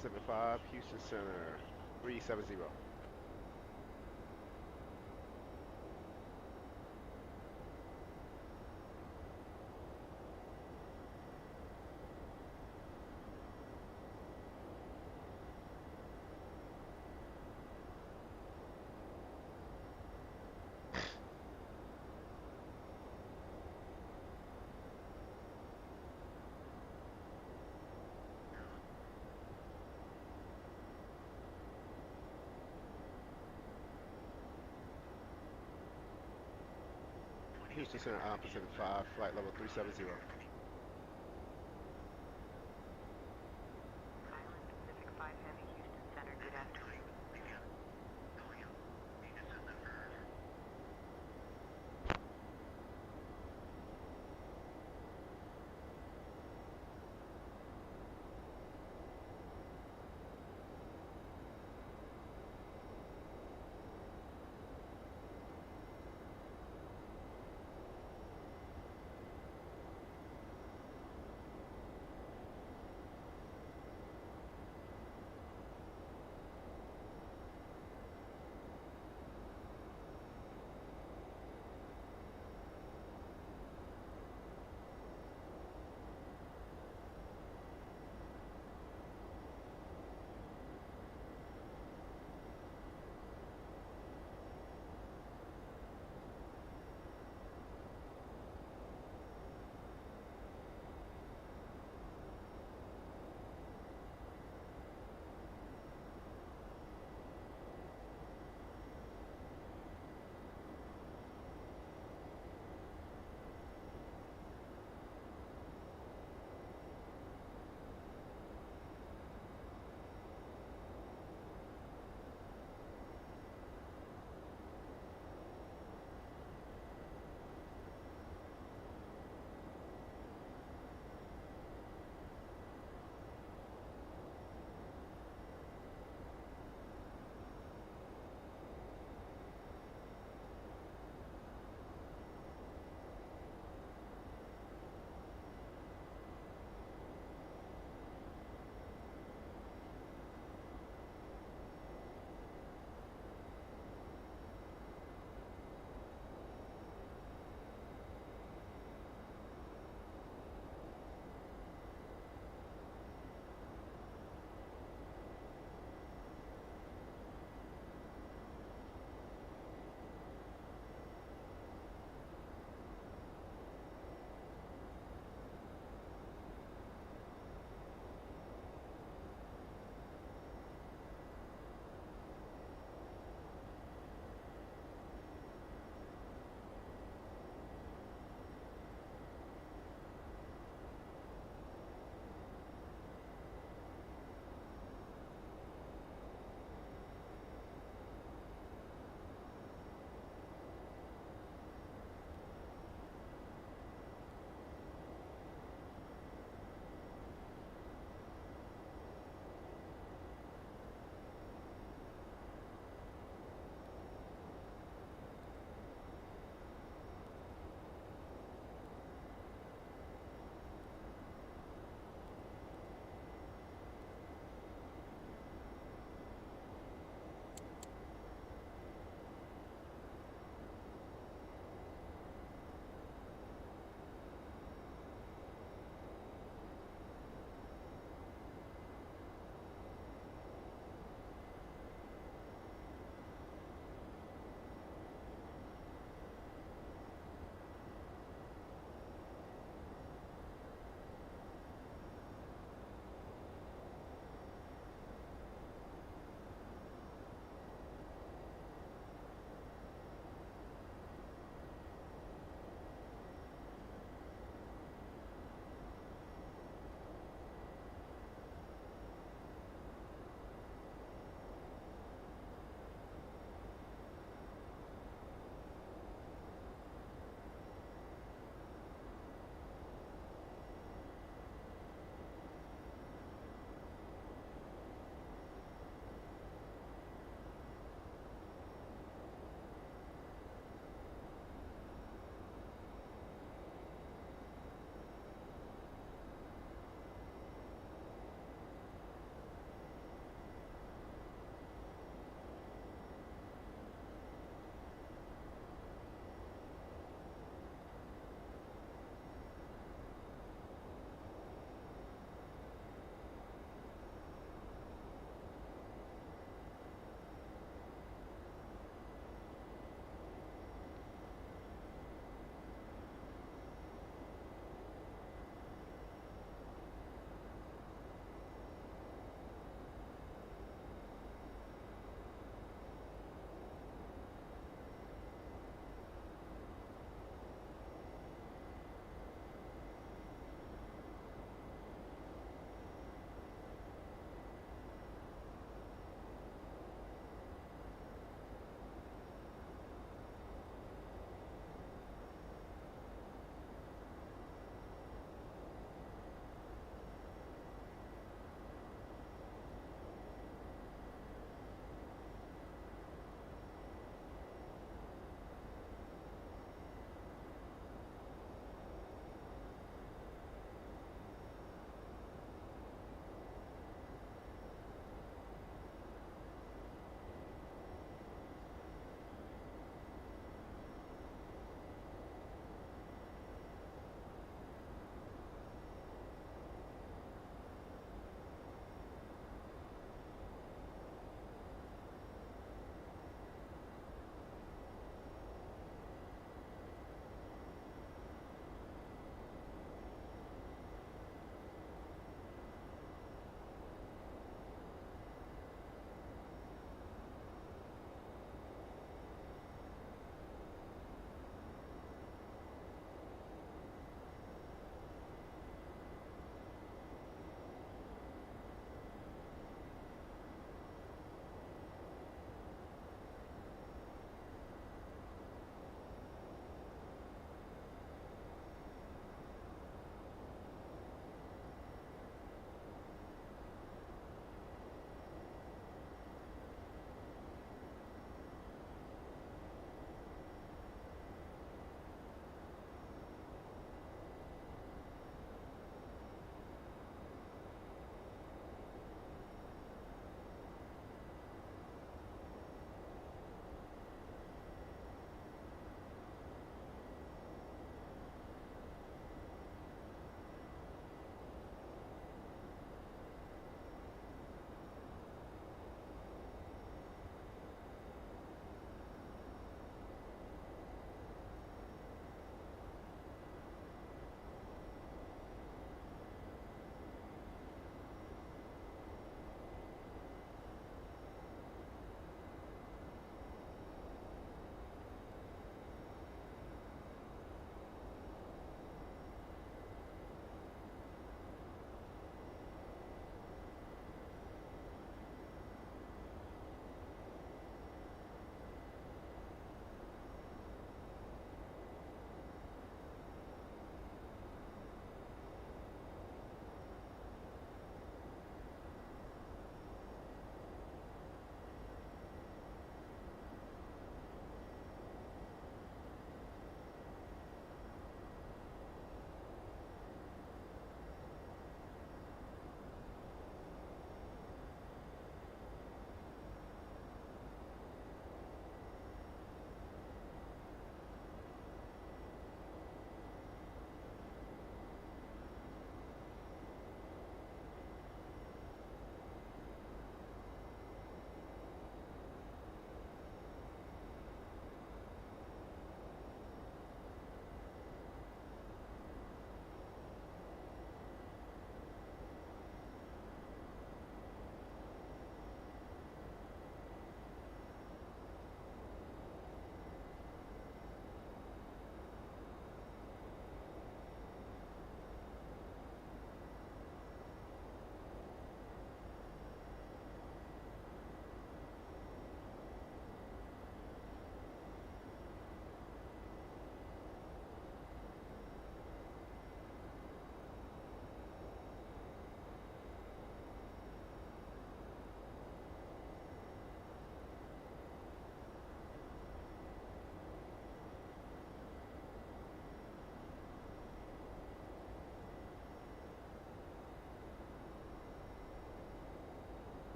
Pacific 5, Houston Center, 370. Houston Center, Pacific 5, flight level 370. Island Pacific 5 Heavy, Houston Center, good afternoon.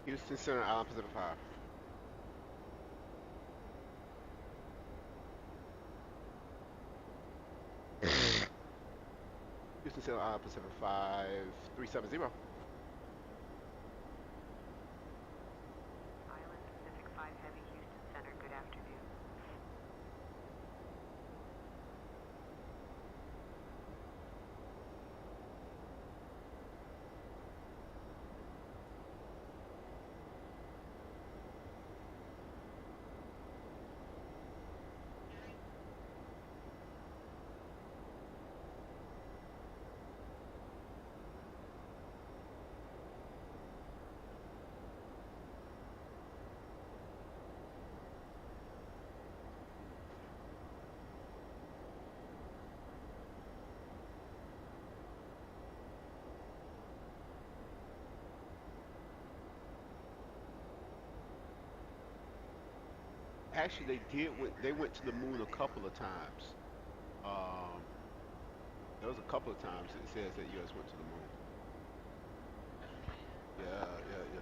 Houston Center, Island Pacific 5. Houston Center, Island Pacific 5370. Island Pacific 5 Heavy, Houston Center, good afternoon. Actually, they went to the moon a couple of times. Um, there was a couple of times it says that U.S. went to the moon. Yeah, yeah, yeah.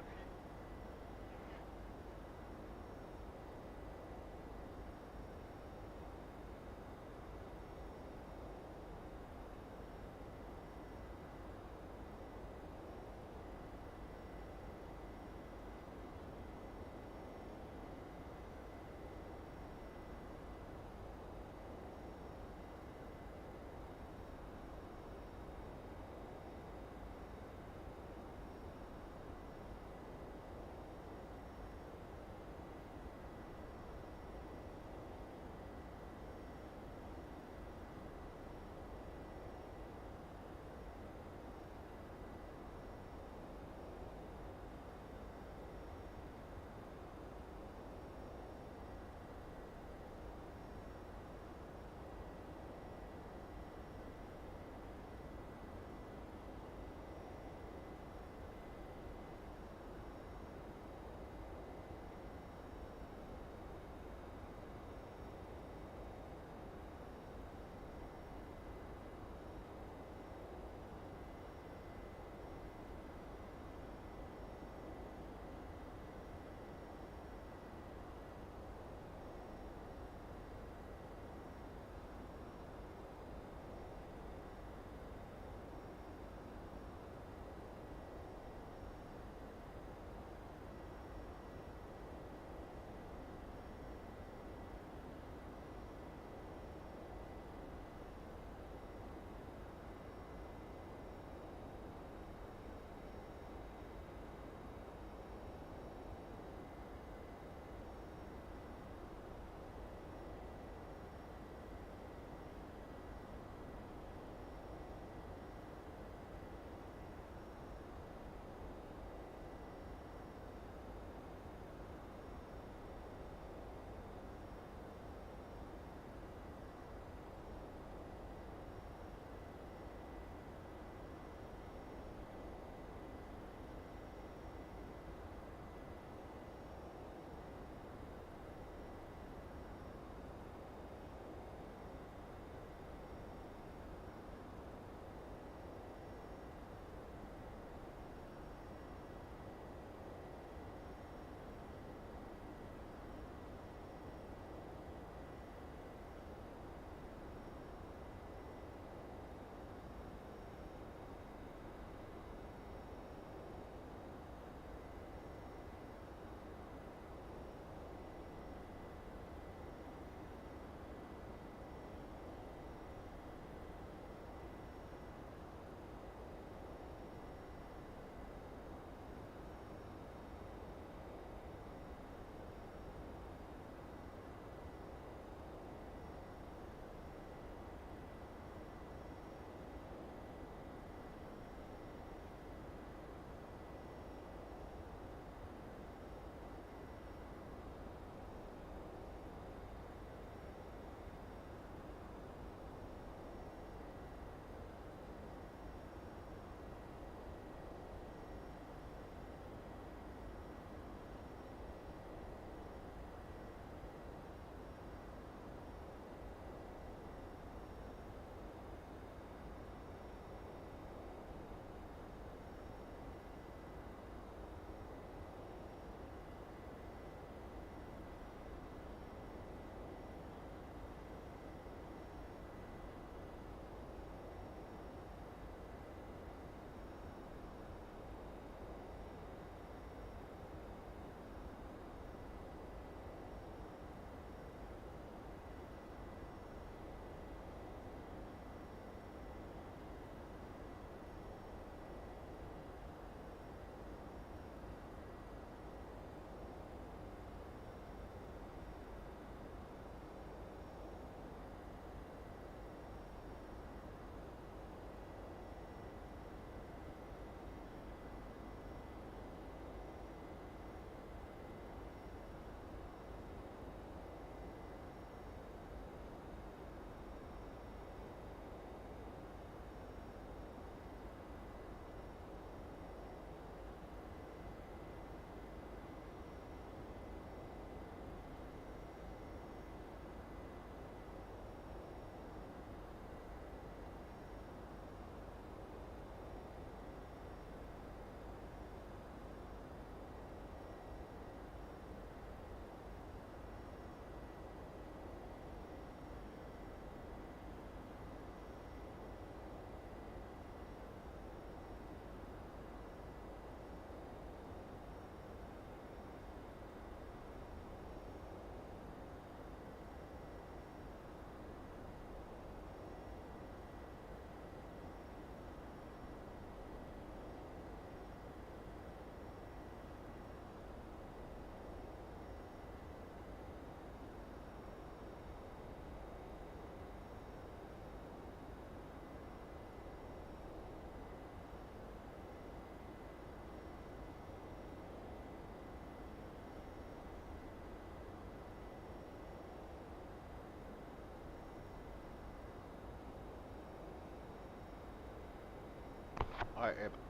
All right, everybody.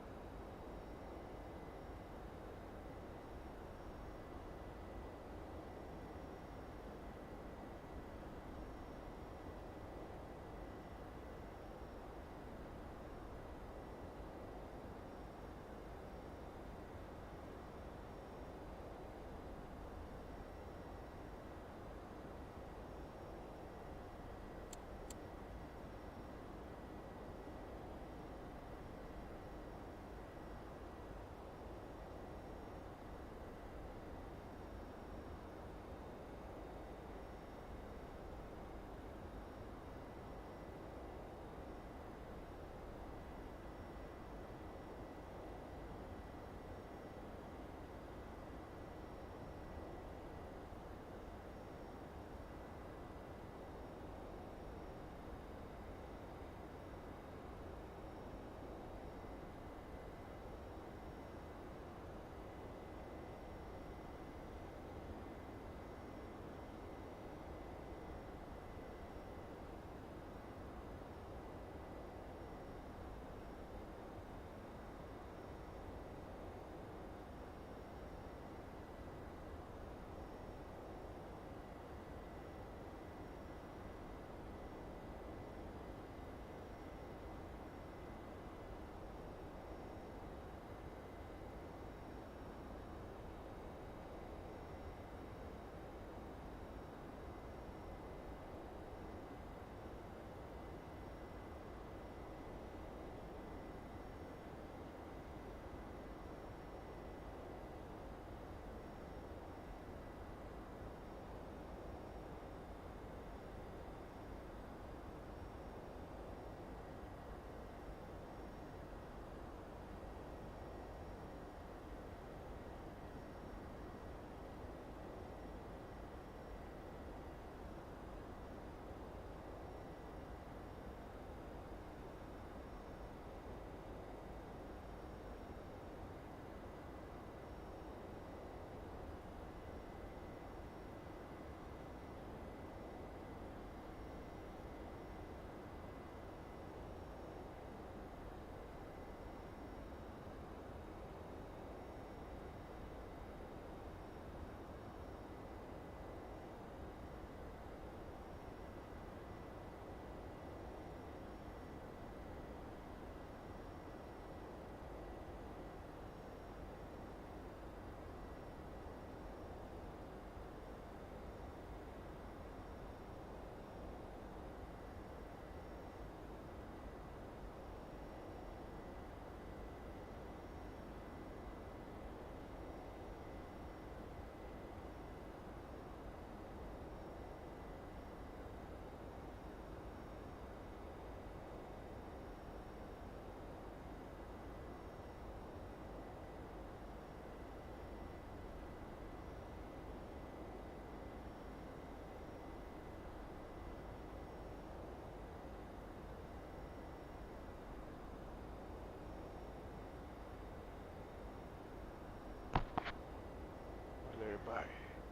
All right, everybody.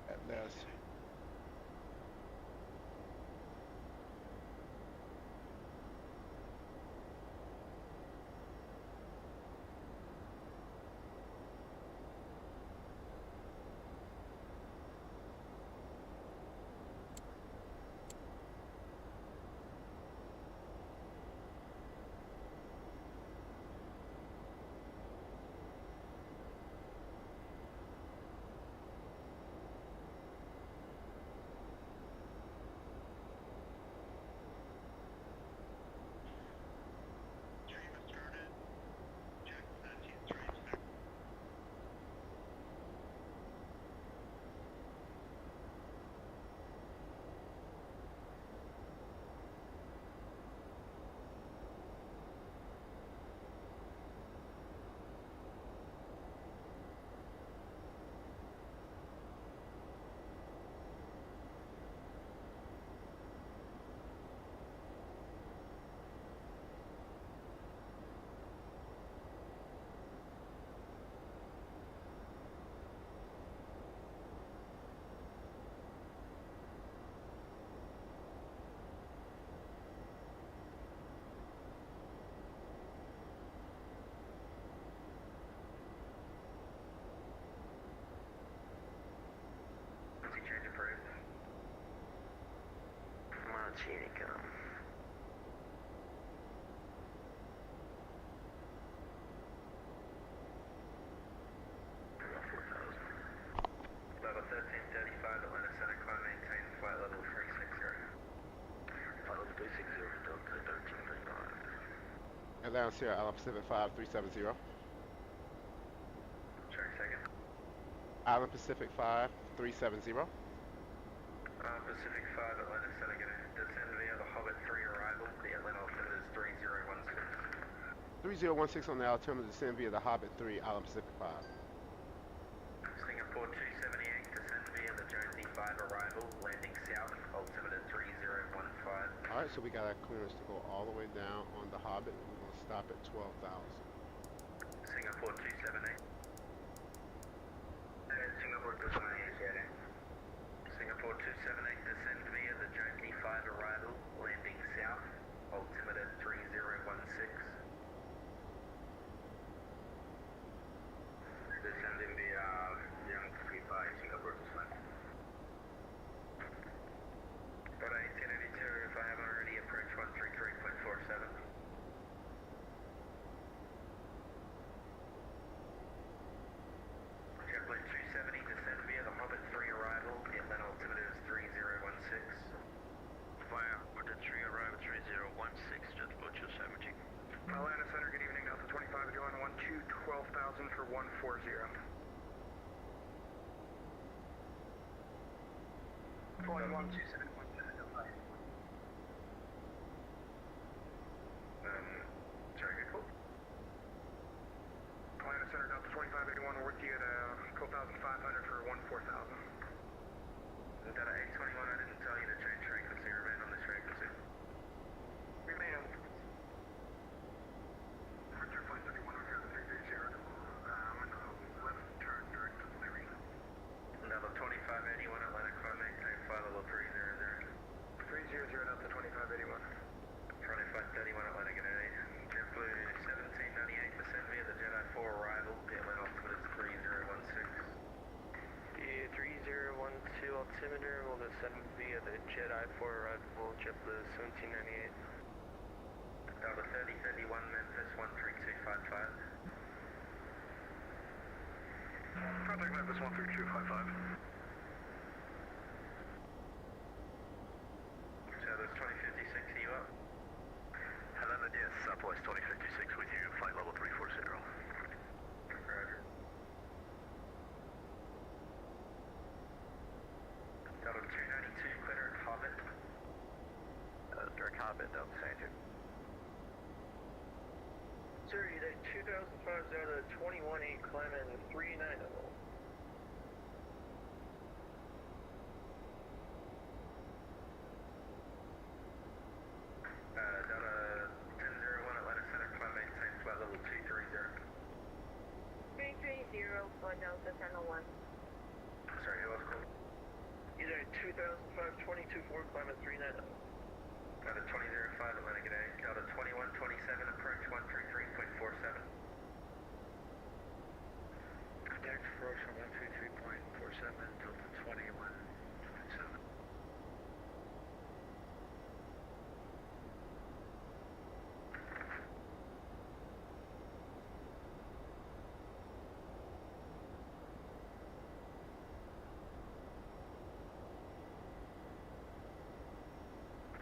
At last. Unicom. Level 1335, Atlanta Center, climb, maintain flight level 360. Flight level 360, Delta 1335. Atlanta Sierra, Island Pacific 5370. Check second. Island Pacific 5370. Pacific 5, Atlanta Center, gonna descend via the Hobbit 3 arrival. The Atlanta altimeter is 3016. 3016 on the altimeter, descend via the Hobbit 3, Island Pacific 5. Singapore 278, descend via the Jonesy 5 arrival, landing south, altimeter 3015. Alright, so we got our clearance to go all the way down on the Hobbit. We're going to stop at 12,000. Singapore 278. Singapore 278, yeah. Singapore 278, descend via the Jonesy 5 arrival, landing south, altimeter 3016. Descending via Jonesy 5, Singapore 278. Got 1882, if I haven't already, approach 133.47. JetBlue 270, descend via the Hobbit 3 arrival, the Atlanta altimeter is 3016. Via Hobbit 3 arrival 3016, JetBlue 270. Atlanta Center, good evening. Delta 25, you're on 12,000 for 140. 2127. Sorry, good call. Atlanta Center, Delta 2581, work you at 12,500 for 14,000. Data 821, I didn't tell you to change frequency, remain on this frequency. Remain on the Archer Flight 31, Archer 330, and left turn direct to Liberty. Level 2581, Atlanta climb, maintain flight level 300. 300, Delta 2581. Friday Flight 31, Atlanta, good day. JetBlue 1798, descend via the Jedi 4 arrival, the Atlanta altimeter is 3016. The 3012 altimeter will descend via the Jedi 4 arrival, JetBlue 1798. Delta 3031, Memphis 13255. Contact Memphis 13255. So there's 2056, you up? Hello, yes, Southwest 2056 with you, flight level 340. Roger. Delta 292, clear at Hobbit. Direct Hobbit, Delta Sanger. Sir, you did 2005 Delta 218, climbing 390. Delta 1001, Atlanta Center, climb, maintain flight level 230. 330, flight Delta 1001. Sorry, who else called? You did 2005 22-4, climbing 390. Delta 2005, Atlanta, good day. Delta 2127, approach 133.47. Contact approach on 133.47, Delta 2127.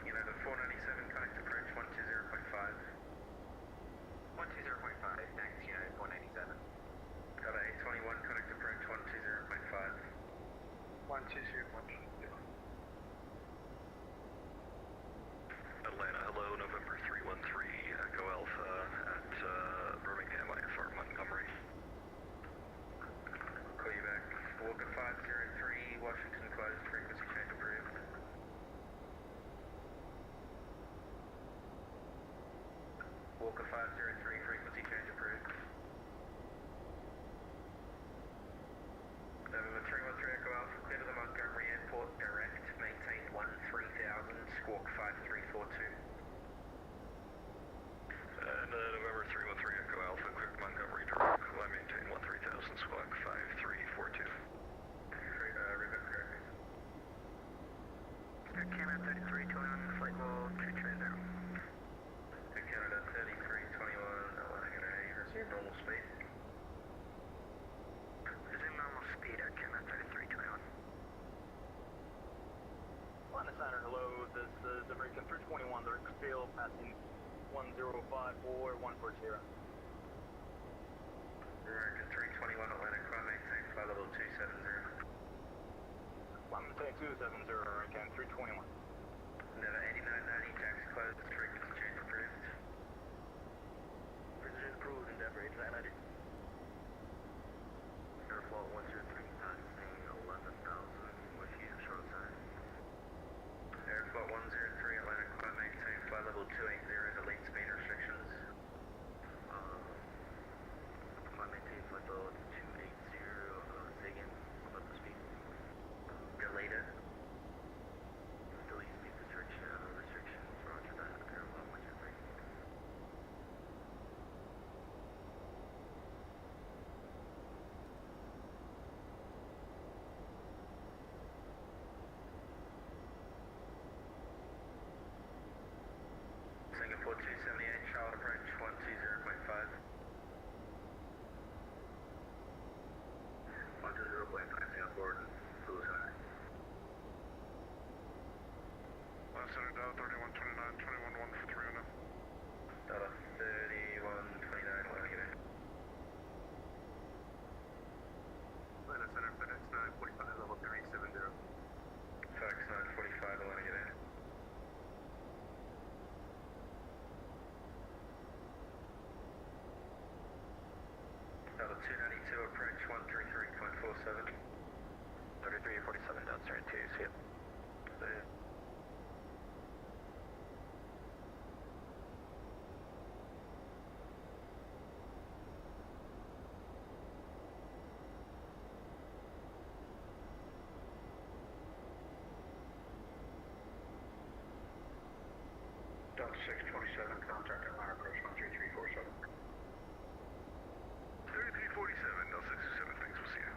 United 497, connect approach 120.5. 120.5, thanks, United 497. Delta 821, connect approach 120.5. 120.5. Atlanta, hello, November 313, Echo Alpha at Birmingham, IFR Montgomery. Call you back. Walker 503, Washington closed, frequency change approved. Walker 503, frequency change approved. November 313, Echo Alpha, clear to the Montgomery Airport, direct, maintain 13,000, squawk 5342. And November 313, Echo Alpha, clear to Montgomery, direct, I maintain 13,000, squawk 5342. Revert correct. Camera 3321, flight normal speed. Resume normal speed at Kima 3321. Atlanta Center, hello. This is American 321 direct field passing 1054 140. American 321 Atlanta, climb maintain flight level 270. Climb maintain 270, American 321. Never 8990, taxi closed, frequency change approved. Precision approved, Endeavor 8990. Airflow 103, taxiing 11,000 with you, short sign. Airflow 103, Atlanta, climb maintain flight level 280, delete speed restrictions. Climb maintain flight level 280, say again, about the speed. Deleted. Delete speed restrictions, roger that, Airflow 103. Singapore 278, Charlotte approach 120.5. 120.5, Singapore, Blue Sky. Center, Delta 3129, 211 for 300. Delta 3129, let me get in. Atlanta Center, FedEx 945, level 370. FedEx 945, let me get in. Delta 292, approach 133.47. 3347 Delta Center 2, see it. Delta 627, contact Atlanta, approach 13347. 3347, Delta 627, thanks, we'll see you.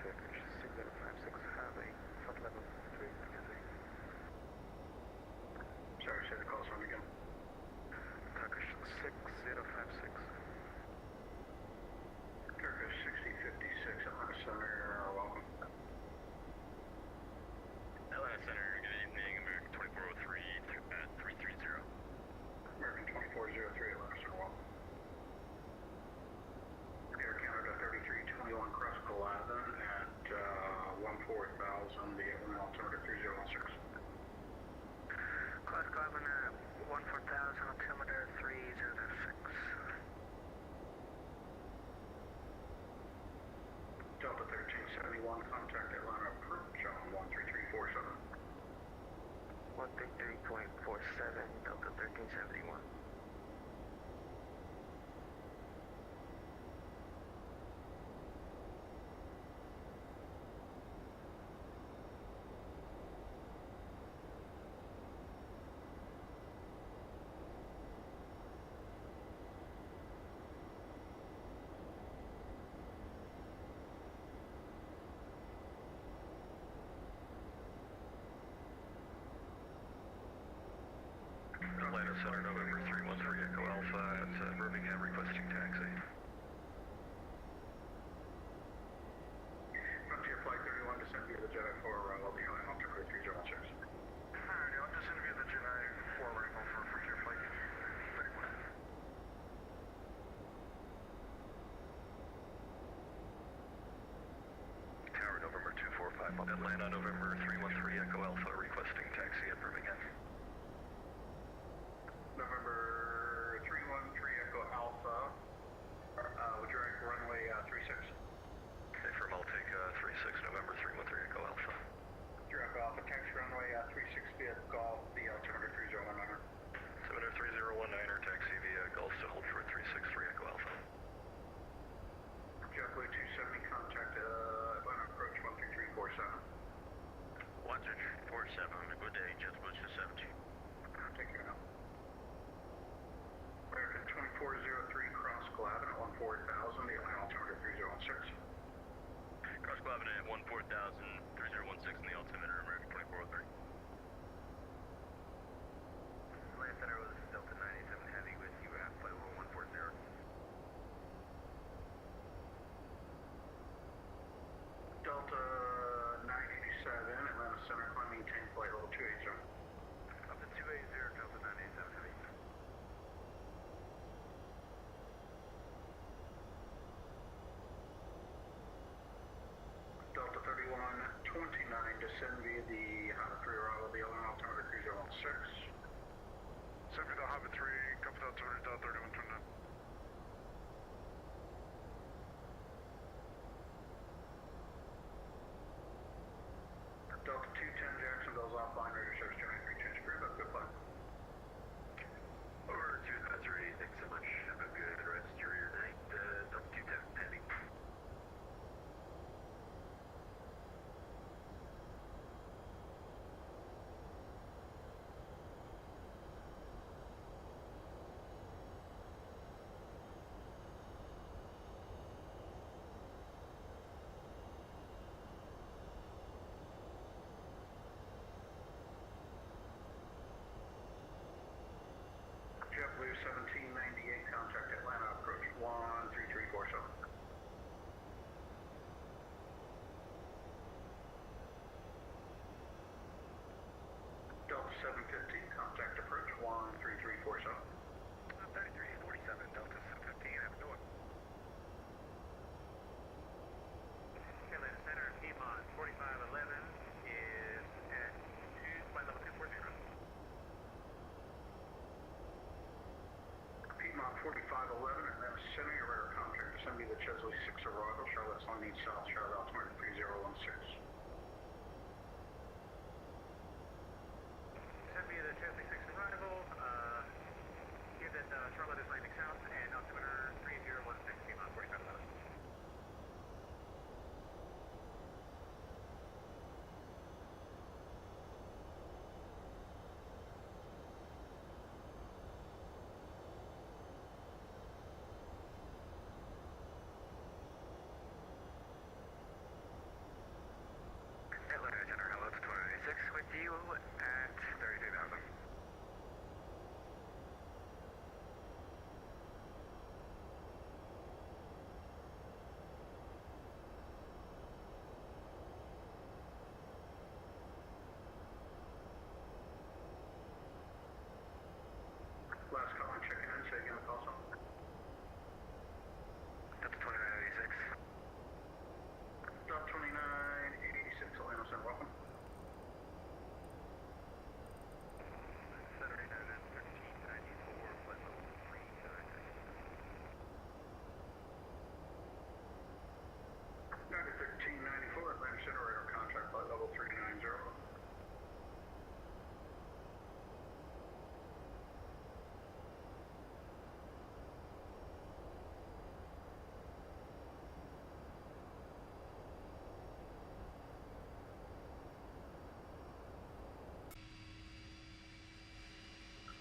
Turkish 6056 Harvey, flight level 333. Sorry, say the call sign again. Turkish 6056. Turkish 6056, Atlanta Center, welcome. Atlanta Center, good evening. American 2403 at 330. American 2403, Atlanta Center, welcome. Air Canada 3321, cross Glavin at 14,000, the Atlanta altimeter 3016. Class Glavin at 14,000, altimeter 306. Delta 1371, contact Atlanta approach on 13347. 133.47, Delta 1371. Atlanta Center, November 3 popping in at 14,3016 in the altimeter, American 2403. Atlanta Center was Delta 97 Heavy with you at flight level 140. Delta 987, Atlanta Center, climb maintain flight level 280. Up to 280, Delta 987 Heavy. Delta 3129, descend via the Honda 3 arrival, the Illinois altimeter cruiser 16. Send me the Hobbit 3, copy that 200.3129. Delta 210, Jacksonville's offline, radio service 293, change crew, but good flight. Over 203, thanks so much. Have a good rest of your night, Delta 210 Heavy. JetBlue 1798, contact Atlanta, approach 13347. Delta 715, contact approach 13347. 3347, Delta 715, have a good one. Atlanta Center, Piedmont 4511 is at flight level 240. Piedmont 4511, Atlanta Center, your radar contact, descend via the Chesley 6 arrival, Charlotte's landing south, Charlotte altimeter 3016. Send me the Chesley 6 arrival, give that Charlotte is landing south and altimeter 3016, Piedmont 4511. Atlanta Center, hello, it's 296 with you at 32,000. Last call, I'm checking in, say again the call sign. Delta 2986. Delta 2986, Atlanta Center, welcome. Center in at 1394, flight level 399. United 1394, Atlanta Center, radar contract, flight level 390.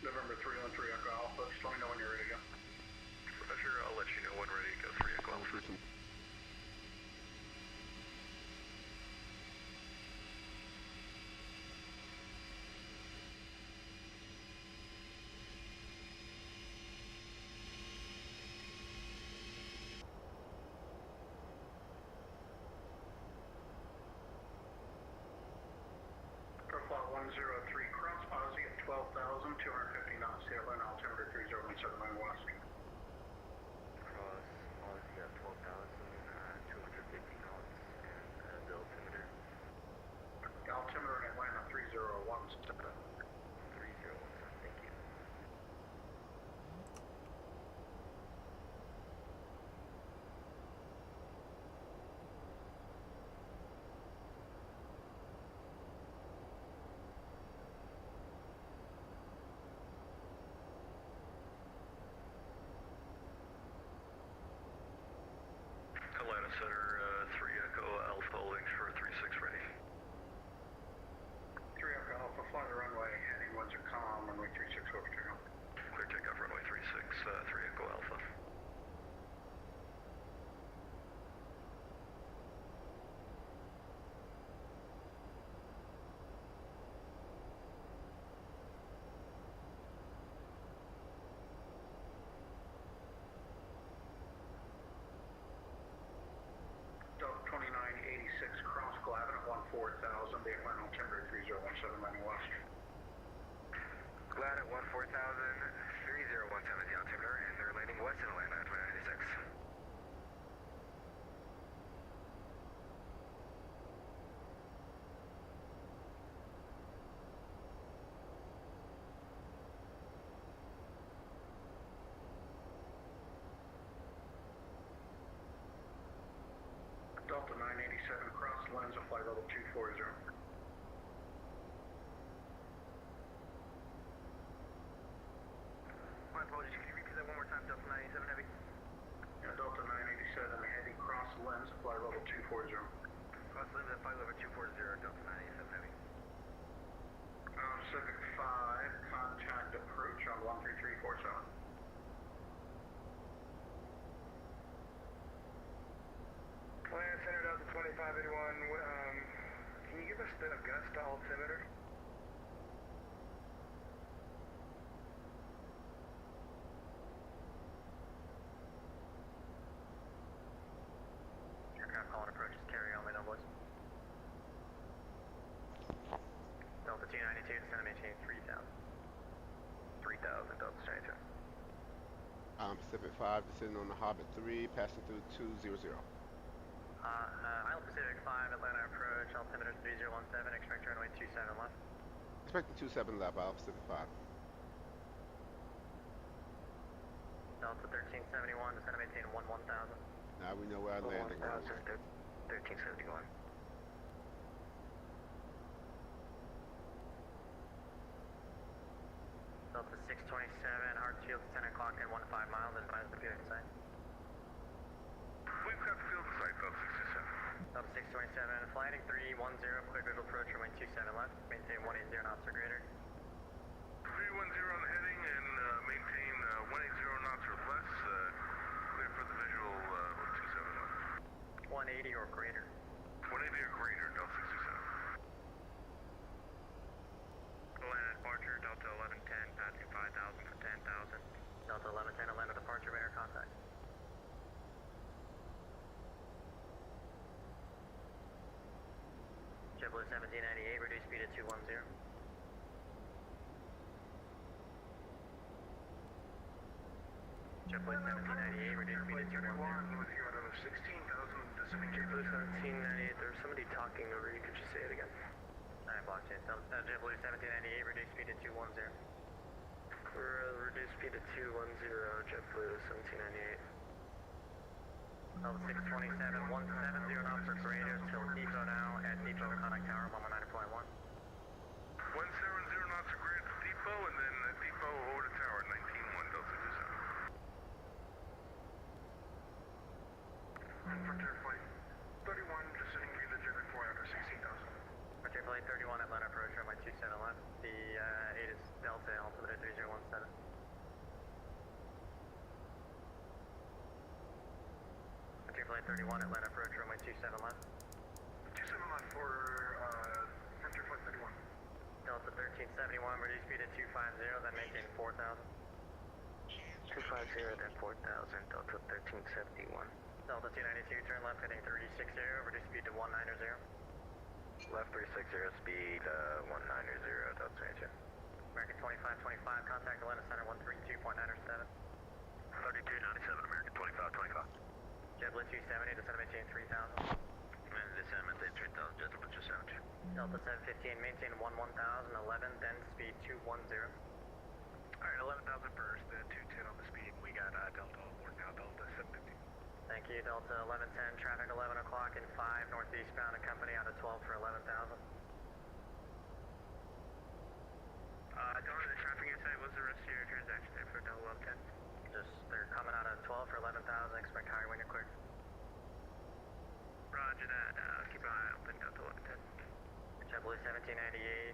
November 313, Echo Alpha, just let me know when you're ready to go. Roger, I'll let you know when ready to go 3 o'clock. Profile 103, cross Aussie at 12,250 knots, the Atlanta altimeter 3017 west. Cross Aussie at 12,250 knots and the altimeter Altimeter in Atlanta 3017. 3017, thank you. Atlanta Center, 3 Echo Alpha, links for 36 ready. 3 Echo Alpha, fly the runway, heading winds are calm, runway 36 over to go. Clear takeoff, runway 36, 3 Echo Alpha. glad at 14,000, 3017 is the altimeter, and they're landing west in Atlanta at 2096. Delta 987, cross lens of flight level 240. My apologies, could you repeat that one more time, Delta 987 Heavy? Yeah, Delta 987, heading cross lens of flight level 240. Cross lens at flight level 240, Delta 987 Heavy. Pacific 5, contact approach on 13347. Land Center Delta 2581, can you give us the Augusta altimeter? Aircraft calling approaches, carry only, no voice. Delta 292, descend and maintain 3,000. 3,000, Delta 292. Pacific 5, descending on the Hobbit 3, passing through 200. Island Pacific 5, Atlanta approach, altimeter 3017, expect runway 27 left. Expecting 27 left, Island Pacific 5. Delta 1371, descend and maintain 1000. Now we know where our landing was. 1371. Delta 627, Hartsfield, 10 o'clock and 15 miles, advise the field site. We've got field sight, Delta 67. Delta 627, flighting 310, clear visual approach, runway 27 left, maintain 180 knots or greater. 310 on the heading and maintain 180 knots or less. Clear for the visual with 27 left. 180 or greater. 180 or greater, Delta 67. Atlanta departure, Delta 1110, passing 5,000 for 10,000. Delta 1110, Atlanta departure, radar contact. JetBlue 1798, reduce speed at 210. JetBlue 1798, reduce speed at 210. With you out of 16,000, descending JetBlue 1798, there's somebody talking over you. Could you say it again? Alright, blockchain. JetBlue 1798, reduce speed at 210. Reduce speed to 210, JetBlue 1798. Delta 627, 170 knots or greater till depot now at depot contact tower 119.1. 170 knots or greater to depot, and then depot over to tower 19-1, Delta 27. Frontier Flight 31, descending via the German 4 after 16,000. Frontier Flight 31, Atlanta approach, runway 27 left. The 8 is Delta, altimeter 3017. Frontier Flight 31, Atlanta approach, runway 27 left. 27 left for Frontier Flight 31. Delta 1371, reduce speed at 250, then maintain 4,000. 250, then 4,000, Delta 1371. Delta 292, turn left heading 360, reduce speed to 190. Left 360, speed 190, Delta 22. American 2525, contact Atlanta Center 132.907. 3297, American 2525. JetBlue 270, descend and maintain 3,000. And descend maintain 3,000, JetBlue 270. Delta 715, maintain 11,011, then speed 210. Alright, 11,000 first, 210 on the speed. We got Delta on board now, Delta 750. Thank you, Delta 1110, traffic 11 o'clock and 5 northeastbound, and company out of 12 for 11,000. Delta, the traffic insight, what's the rest of your transaction there for Delta 1110? Just, they're coming out of 12 for 11,000, expect higher when you're clear. Roger that, keep an eye open, Delta 1110. JetBlue 1798,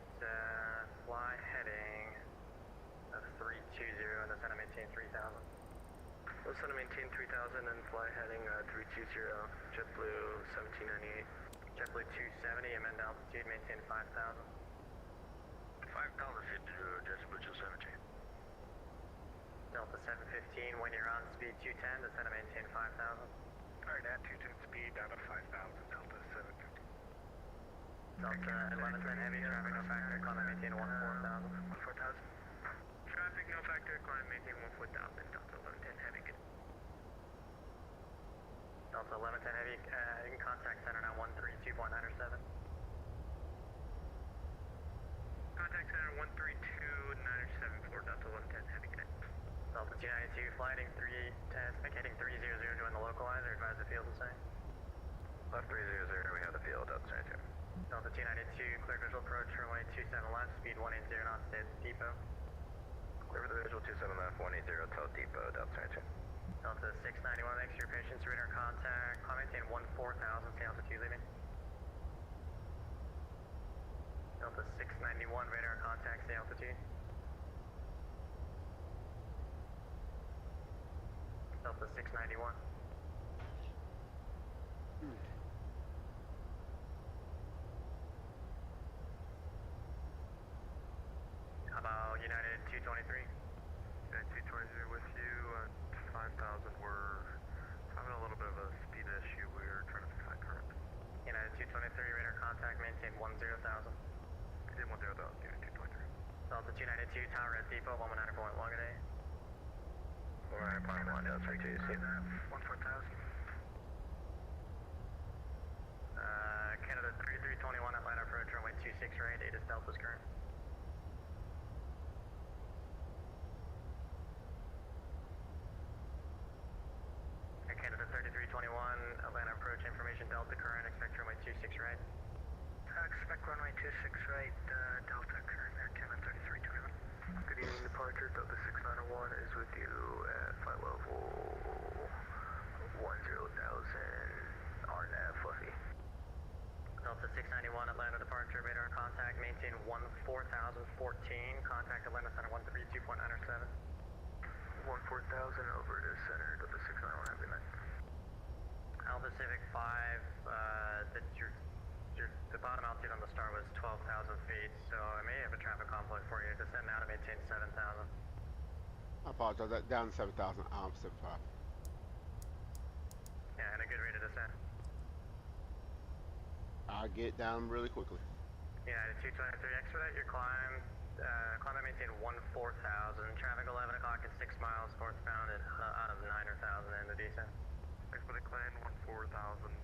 fly heading of 320, and descend and maintain 3,000. Descend and maintain 3,000 and fly heading 320, JetBlue 1798. JetBlue 270, amend altitude, maintain 5,000. 5,000 feet to JetBlue 270. Delta 715, when you're on speed 210, descend and maintain 5,000. Alright, at 210 speed, out of 5,000, Delta 750. Delta 1110 heavy, traffic no factor, climb and maintain 14,000. 14,000. Traffic, no factor, climb, maintain 14,000, Delta 1110 heavy. Delta 1110 heavy, you can contact center now 132.907. Contact center 132.974, Delta 1110 heavy. Delta 292, flighting 310, heading 300, join the localizer, advise the field the same. Left 300, we have the field, Delta 22. Delta 292, clear visual approach, runway 27 left, speed 180 knots, stay at the depot. Clear for the visual 27 left, 180, tell depot, Delta 22. Delta 691, thanks for your patience, radar contact, climb maintain 14,000, stay altitude leaving. Delta 691, radar contact, stay altitude. Delta 691. How about United 223? United 223 with you, 5,000, we're having a little bit of a speed issue, we're trying to fix that current. United 223, radar contact, maintain 10,000. Maintain 10,000, United 223. Delta 292, tower at depot, 119.1 good day. 119.1, Delta 32, you see that? 14,000. Canada 3321, Atlanta approach, runway 26 right, 8 is Delta's current. Canada 3321, Atlanta approach, information Delta current, expect runway 26 right. Expect runway 26 right, Delta current, Air Canada 3321. Good evening, departure, Delta 691 is with you at flight level 10,000, RNAV Fluffy. Delta 691, Atlanta departure, radar contact, maintain 14,014, contact Atlanta center 132.907. 14,000 over to center, Delta 691, have a good night. Alpha Pacific 5, the bottom altitude on the star was 12,000 feet, so I may have a traffic conflict for you. Descend now to maintain 7,000. I apologize. That down to 7,000. 75. Yeah, and a good rate of descent. I'll get down really quickly. United 223, expedite your climb. Climb and maintain 14,000. Traffic 11 o'clock at 6 miles northbound and out of 9,000 in the descent. Expedite climb 14,000,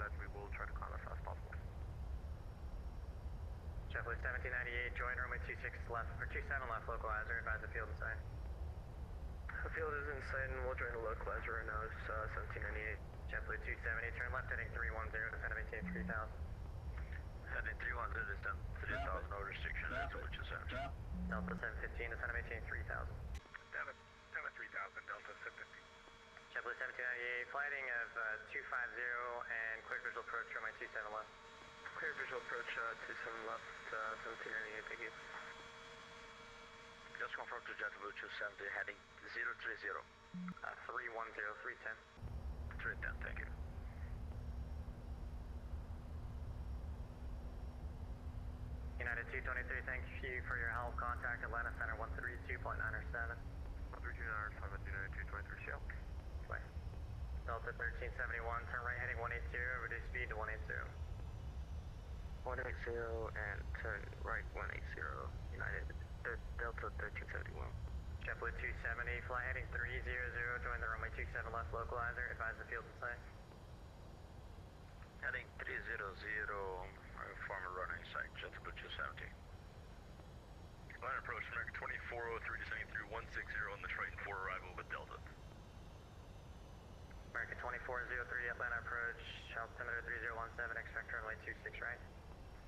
then we will try to climb as fast as possible. JetBlue 1798, join runway 26 left, or 27 left localizer, advise the field in sight. The field is in sight and we'll join the localizer right now, it's 1798. JetBlue 270, turn left heading 310, descend to maintain 3,000. Heading 310, descend 3,000, no restriction, that's what you said. Delta 715, descend to maintain 3,000. Damn it, 3,000, Delta 715. JetBlue 1798, flighting of 250 and clear visual approach runway 27 left. Clear visual approach 27 left, 1798, thank you. Just confirm to JetBlue 270, heading 030. 310, 310. 310, thank you. United 223, thank you for your help. Contact Atlanta Center 132.907. 132.907, United 223, shell. Bye. Delta 1371, turn right heading 180, reduce speed to 180. 180 and turn right 180, United Delta 1371. JetBlue 270, fly heading 300, join the runway 27 left localizer, advise the field in sight. Heading 300, inform running site, JetBlue 270. Line approach, American 2403, descending through 160 on the Triton 4 arrival with Delta. American 2403, Atlanta approach, altimeter 3017, expect runway 26 right.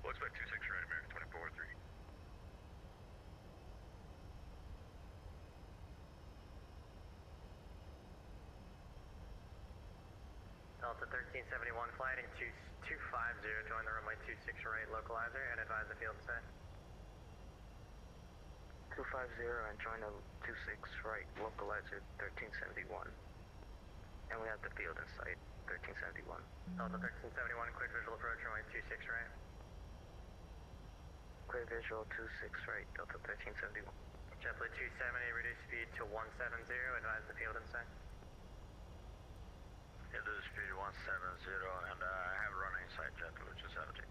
We'll expect 26 right, American 2403. Delta 1371, flighting 250, join the runway 26 right localizer and advise the field in sight. 250 and join the 26 right localizer 1371. And we have the field in sight, 1371. Delta 1371, clear visual approach runway 26 right. Clear visual 26 right, Delta 1371. JetBlue 270, reduce speed to 170, advise the field in sight. Reduce speed 170 and have running site, JetBlue 270.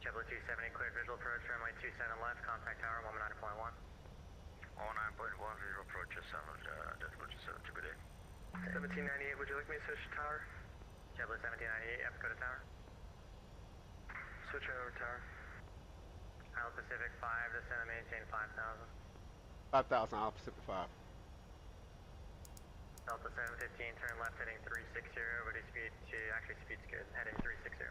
JetBlue 270, clear visual approach runway 27 left, contact tower 119.1. 19.10 approach sound, decimal 7 good day. 1798, would you like me to switch to tower? JetBlue 1798, yep, go to tower. Switch over tower. Isle Pacific 5, descend and maintain 5,000. 5,000, Isle Pacific 5. Delta 715, turn left heading 360, ready speed to, actually speed's good, heading 360.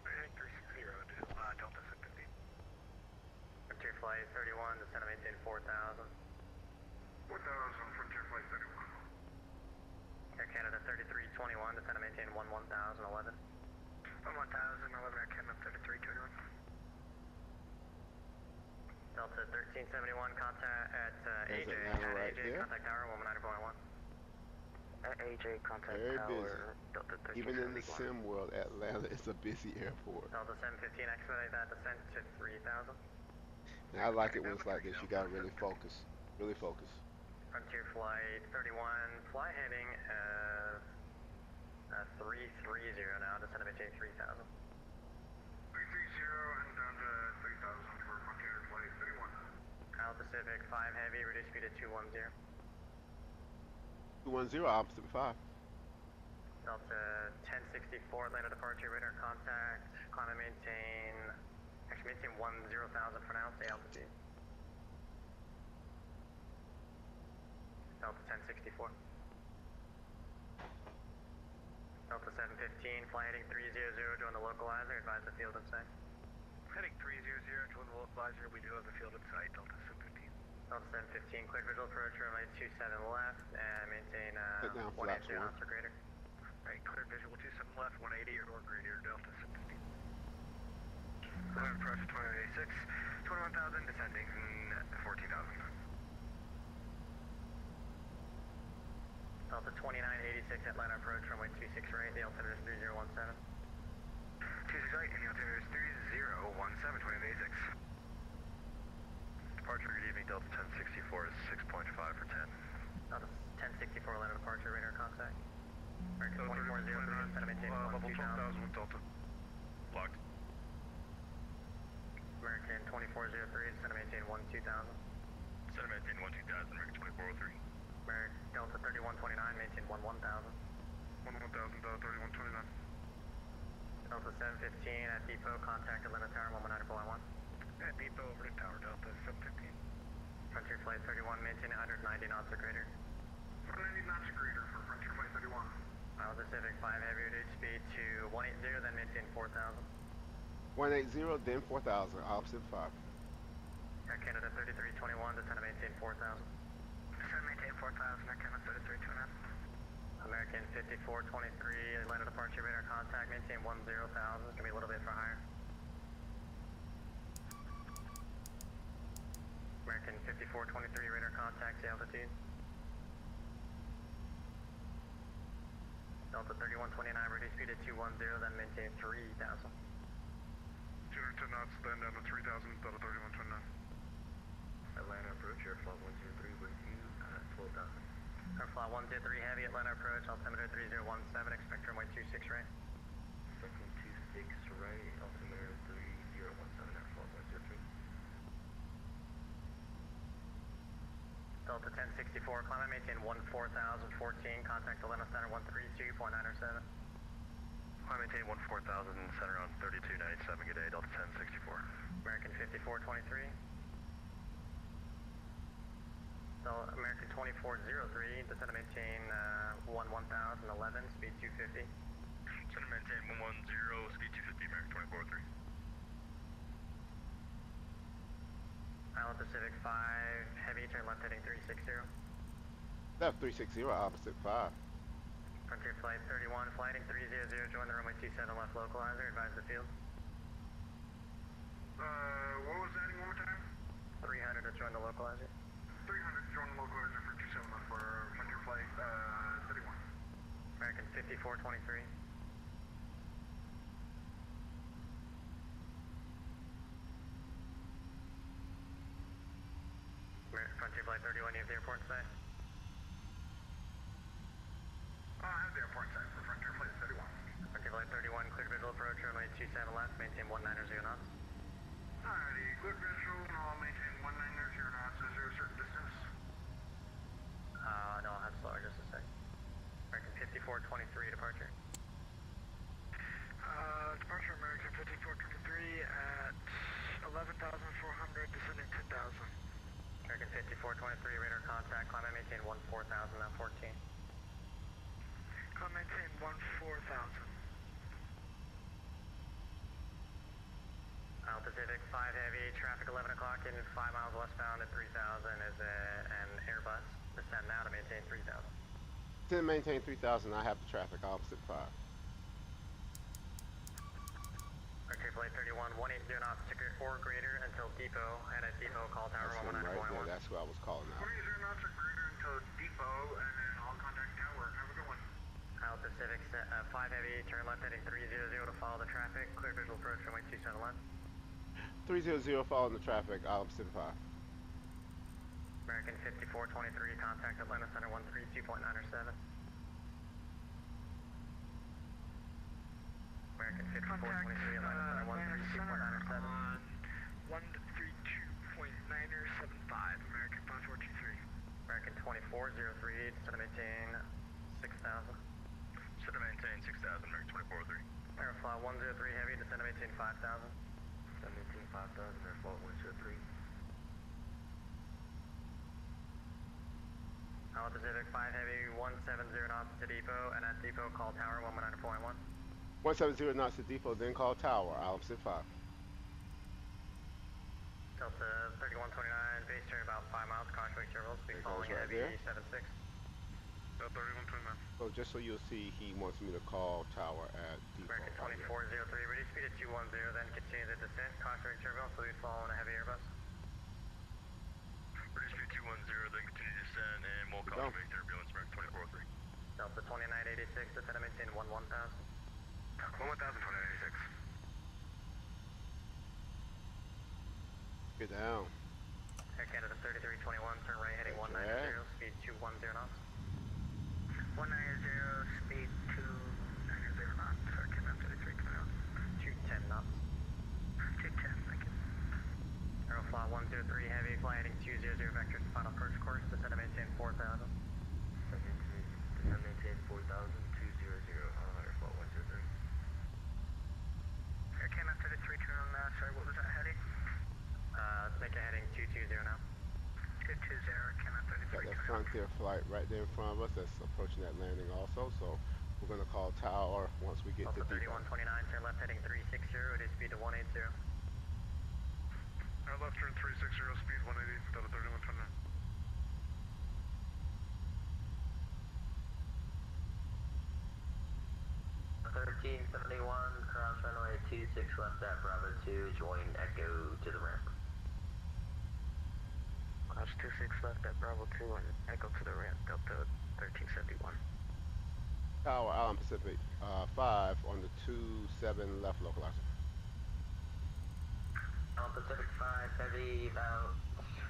Heading 360 to Delta 715. Frontier Flight 31, descend and maintain 4,000. 4,000, Frontier Flight 31. Air Canada 3321, descend and maintain 11,011. 11,011, Air Canada 3321. Delta 1371, contact at There's AJ, Atlanta right AJ, there. contact tower 194.1. AJ, contact Very tower, Delta busy. Even in the 1371. sim world, Atlanta is a busy airport. Delta 715, expedite that descent to 3,000. And I like it when it's like this. You gotta really focus. Really focus. Frontier Flight 31, fly heading 330 now, descend and maintain 3,000. 330 and down to 3,000 for Frontier Flight 31. Isle Pacific 5 heavy, reduce speed to 210. 210, Isle Pacific 5. Delta 1064, Atlanta departure, radar contact, climb and maintain, actually maintain 10,000 for now, stay altitude. Delta 1064. Delta 715, fly heading 300, join the localizer, advise the field in sight. Heading 300, join the localizer. We do have the field in sight, Delta 715. Delta 715, clear visual approach, runway 27 left, and maintain Sit down, 180 flaps one. knots or greater. Right, clear visual 27 left, 180 or greater, Delta 715. Approach 2086, 21,000, descending 14,000. Delta 2986, Atlanta approach, runway 26 right, the altimeter is 3017. 26 right, and the altimeter is 3017, 2086. Departure, good evening, Delta 1064 is 6.5 for 10. Delta 1064, Atlanta departure, radar contact. American 2403, descend and maintain level 12,000. 12,000 with Delta. Locked. American 2403, descend and maintain 12,000. Descend and maintain 12,000, American 2403. American Delta 3129, maintain 11,000. 11,000, Delta 3129. Delta 715 at depot, contact Atlanta Tower 194.1. At depot over to tower, Delta 715. Frontier Flight 31, maintain 190 knots or greater. 190 knots or greater for Frontier Flight 31. Isle Pacific 5 heavy, reduce speed to 180, then maintain 4,000. 180, then 4,000, Isle Pacific 5. Air Canada 3321, descend and maintain 4,000. Descend, maintain 4,000, Air Canada 3329. American 5423, Atlanta departure, radar contact, maintain 10,000, it's gonna be a little bit for higher. American 5423, radar contact, altitude. Delta 3129, reduce speed to 210, then maintain 3,000. 210 knots, then down to 3,000, Delta 3129. Atlanta approach, airflow 103 with you at 12,000. Airflow 103 heavy, Atlanta approach, altimeter 3017, expect runway 26 right. Expecting 26 right, altimeter 3017, airflow 103. Delta 1064, climb and maintain 14,014, contact Atlanta Center 132.907. Climb maintain 14,000, center on 3297, good day, Delta 1064. American 5423. American 2403, descend and maintain 1011, speed 250. Descend and maintain 110, speed 250, American 2403. Isle Pacific 5, heavy, turn left heading 360. Left 360, Isle Pacific 5. Frontier Flight 31, flighting 300, join the runway 27 left localizer, advise the field. What was that one more time? 300 to join the localizer. 300 to join the localizer for 27 for Frontier Flight 31. American 5423. Frontier Flight 31, you have the airport in sight? I have the airport in sight for Frontier Flight 31. Frontier Flight 31, clear visual approach, runway 27 left, maintain 190 knots. Alrighty, clear visual, and I'll maintain 190 knots. Is there a certain distance Pacific 5 Heavy, traffic 11 o'clock in 5 miles westbound at 3000 is an Airbus. Descend now to maintain 3000. To maintain 3,000, I have the traffic opposite 5. Okay, flight 31, 180 knots, ticket or greater until depot, and at depot call tower That's him right there. 119.1. That's who I was calling out. 180 knots or greater until depot, and then I'll contact tower. Have a good one. Isle Pacific 5 Heavy, turn left heading 300 to follow the traffic, clear visual approach runway 27 left. 300 following the traffic, Isle Pacific 5. American 5423, contact Atlanta Center 132.907. American 5423, Atlanta Center 132.907. On 132.975, American 5423. American 2403, descend to maintain 6000. Descend to maintain 6,000, American 2403. Airflow 103 Heavy, descend to maintain 5000. Descend maintain 5,000, airflow 103. Isle Pacific 5 Heavy, 170 knots to depot, and at depot call tower 119.1. 170 knots to depot, then call tower, Isle Pacific 5. Delta 3129, base turn about 5 miles, caution wake intervals, be There following goes right heavy there. 76. Delta 3129. So just so you'll see, he wants me to call tower at depot. American 2403, reduce speed at 210, then continue the descent, caution wake turbulence, will be following a heavy Airbus. Reduce speed 210, then continue to descend, and we'll Go. call make turbulence, American 2403. Delta 2986, descend to maintain 11000. 1,026. Get down. Air Canada 3321, turn right heading 190, speed 210 knots. 190, speed 290 knots. Air Canada 3321. 210 knots. 210, thank you. Aeroflot 103 Heavy, fly heading 200, vectors to final approach course, descend to maintain 4000. Descend maintain 4,000, 200, airflow 103. Air Canada 33, turn on that. Sorry, what was that heading? Let's make a heading 220 now. 220, Air Canada Got 33, that Frontier flight right there in front of us that's approaching that landing also, so we're going to call tower once we get Delta to depot. 3129, turn left heading 360, reduce speed to 180. Our left turn 360, speed 180, Delta 3129. Cross runway 26 left at Bravo 2, join Echo to the ramp. Class 26 left at Bravo 2 and Echo to the ramp, Delta 1371. Tower, Island Pacific 5 on the 27 left localizer. Island Pacific 5 Heavy, about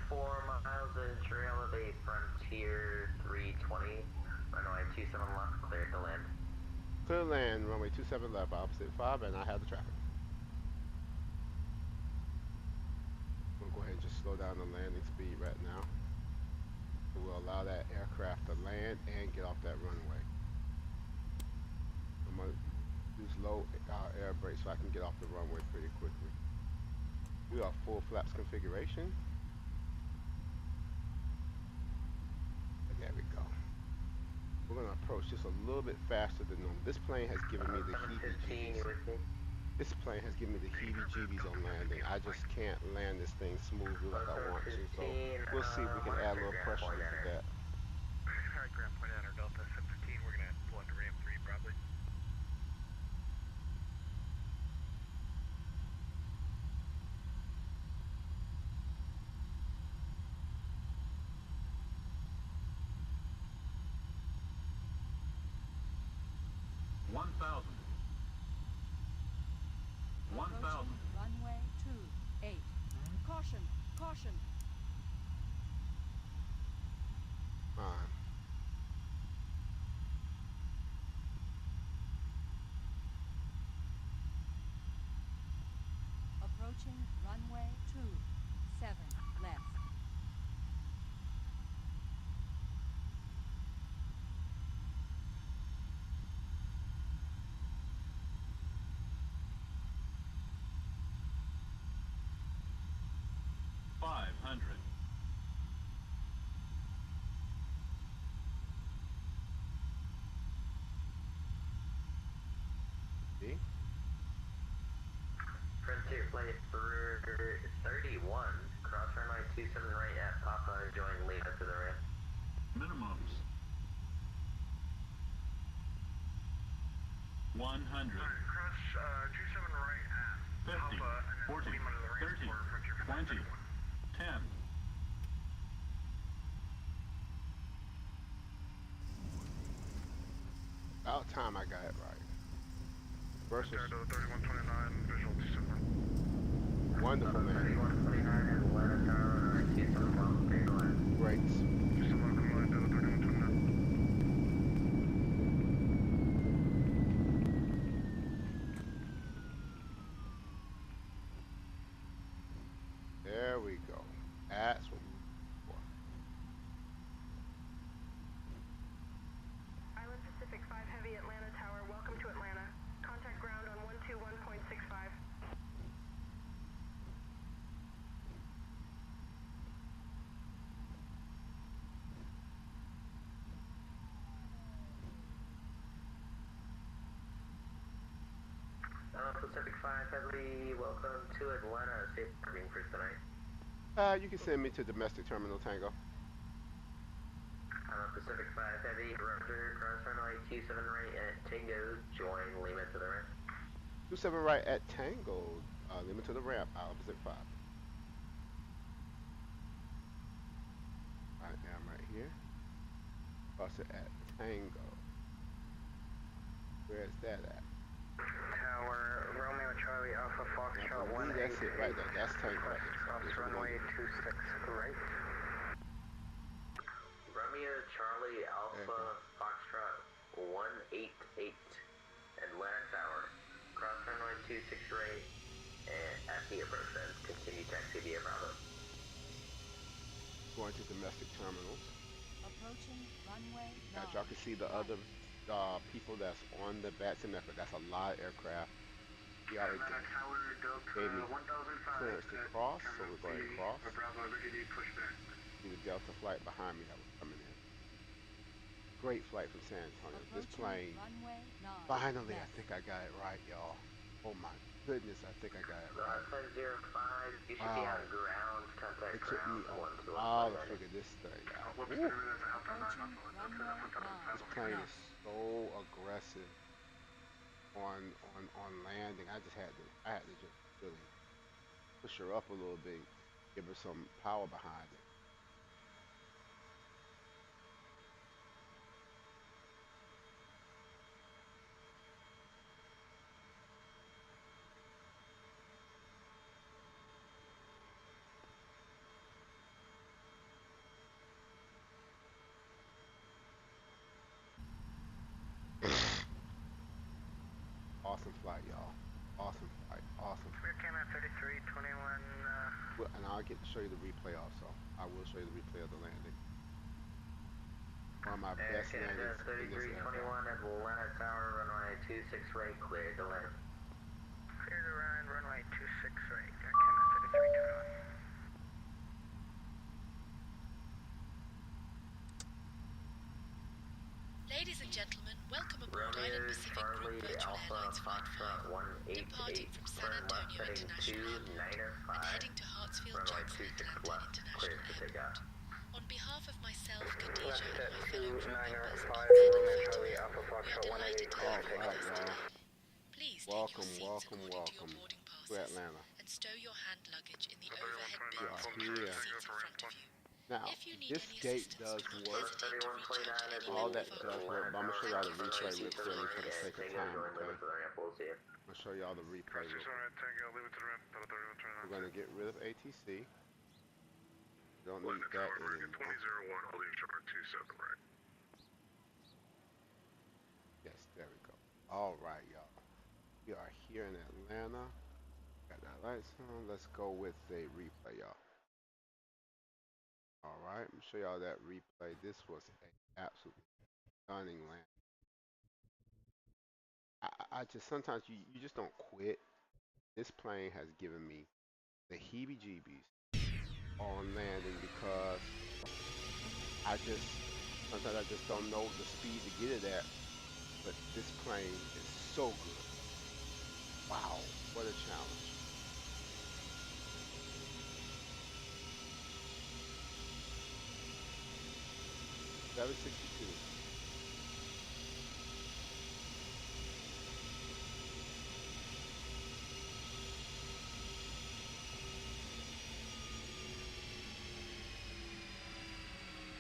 4 miles in trail of a Frontier 320, runway 27 left, cleared to land. Clear land, runway 27 left, opposite 5, and I have the traffic. We'll go ahead and just slow down the landing speed right now. We'll allow that aircraft to land and get off that runway. I'm going to use low air brake so I can get off the runway pretty quickly. We are full flaps configuration. There we go. We're going to approach just a little bit faster than normal. This plane has given me the heebie-jeebies. This plane has given me the heebie-jeebies on landing. I just can't land this thing smoothly like I want to. So we'll see if we can add a little pressure into that. Alright, ground point enter Delta 715. We're gonna pull into ramp 3 probably. Runway 28. Caution, caution. Fine. Approaching runway 27 left. See? Frontier flight 31, cross runway 27 right at Papa, join Lima to the ramp. Minimums. 100. Alright, cross 27 right at 50, Papa, and then 40, Lima to the ramp 30, for Frontier 20, 10. About time I got it right. Versus Delta 3129, visual 27. wonderful man. 3129 at Atlanta Tower, runway 27 while clear to land. Brakes. Just a welcome line, Delta 3129. There we go. That's what we look for. Island Pacific 5 Heavy, Atlanta Tower, welcome to Atlanta. Contact ground on 121.65. Pacific 5 Heavy, welcome to Atlanta. Safe parking for tonight. You can send me to domestic terminal Tango. Pacific 5 Heavy, roger, cross runway 27 right at Tango, join Lima to the ramp. 27 right at Tango. Limit to the ramp. Opposite 5. I am right here. Cross it at Tango. Where's that at? Tower, Romeo Charlie Alpha Foxtrot I believe that's it right there. That's Tango right there. cross That's what we're runway gonna do. 26 right. Romeo Charlie Alpha Foxtrot 188, Atlanta Tower, cross runway 26 right at the approach end, continue taxi via Bravo. Going to domestic terminals. Approaching runway As y'all can see the other people that's on the Vatsim effort. That's a lot of aircraft. We already Tower, gave me Delta 1005. clearance to cross, so we're going to cross. Bravo, ready to push back. See the Delta flight behind me that was coming in. Great flight from San Antonio. This plane, runway 9 finally, I left. think I got it right, y'all. Oh my goodness, I think I got it right. 505, you should be on ground, contact It took me ground, a while to figure this thing out. Approaching runway 9 This plane is left. so aggressive on landing. I had to just really push her up a little bit, give her some power behind it. Awesome flight, y'all. Awesome flight. Awesome. Clear camera 3321, Well, and I'll get to show you the replay also. I will show you the replay of the landing. One of my best Canada landings in this 3321 aircraft. at Atlanta Tower, runway 26 right, clear to land. clear to run, runway 26 right, Clear camera 3321. Ladies and gentlemen, welcome aboard Romeo Island Pacific Charlie Group Virtual Alpha Airlines Flight Foxtrot 5, departing 188, from San turn left Antonio heading International Airport 295, and heading to Hartsfield runway Jackson 26 Atlanta left, clear International to take Airport. off. On behalf of myself, Khadija, Left and at my fellow crew members 295, on board Romeo the Charlie flight, Alpha we are Foxtrot delighted to 188, have you with Alright, us y'all. today. Please take Welcome, your seats welcome, according to your welcome boarding to passes Atlanta. and stow your hand luggage in the Delta overhead 3129, bins are on the here. seats in front of you. Now, If you need this any gate assistance, does do not work. hesitate to reach out to any All member that of our does crew. work, but I'm gonna show y'all the Thank you for replay real choosing clearly for the Flight sake of Tango, time, join okay? Lima to the ramp, we'll see you. I'm gonna show y'all the replay real 6 quick. right, Tango, leave it to the ramp, Delta 3129. We're gonna get rid of ATC. Don't need Atlanta that Tower, American anymore. 2001, holding short 27 right. Yes, there we go. All right, y'all. We are here in Atlanta. Got that lights on. Let's go with a replay, y'all. All right, I'm gonna show y'all that replay. This was an absolutely stunning land. I just sometimes you just don't quit. This plane has given me the heebie-jeebies on landing because sometimes I just don't know the speed to get it at. But this plane is so good. Wow, what a challenge. 762.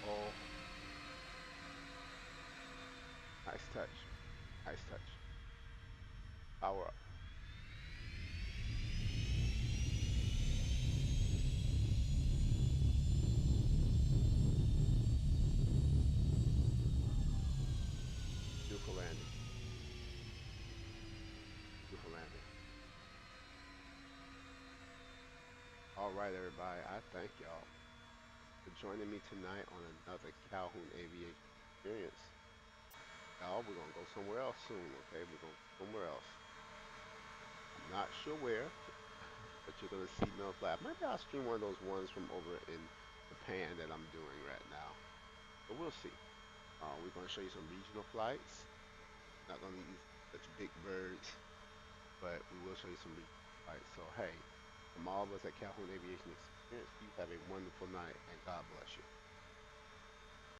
Oh, nice touch. Nice touch. Power up. Beautiful landing. Beautiful landing. All right, everybody. I thank y'all for joining me tonight on another Calhoun Aviation Experience. Y'all, we're gonna go somewhere else soon, okay? We're gonna go somewhere else. I'm not sure where, but you're gonna see me on fly. Maybe I'll stream one of those ones from over in Japan that I'm doing right now. But we'll see. We're gonna show you some regional flights. Not gonna use such big birds, but we will show you some regional flights. So hey, from all of us at Calhoun Aviation Experience, you have a wonderful night and God bless you.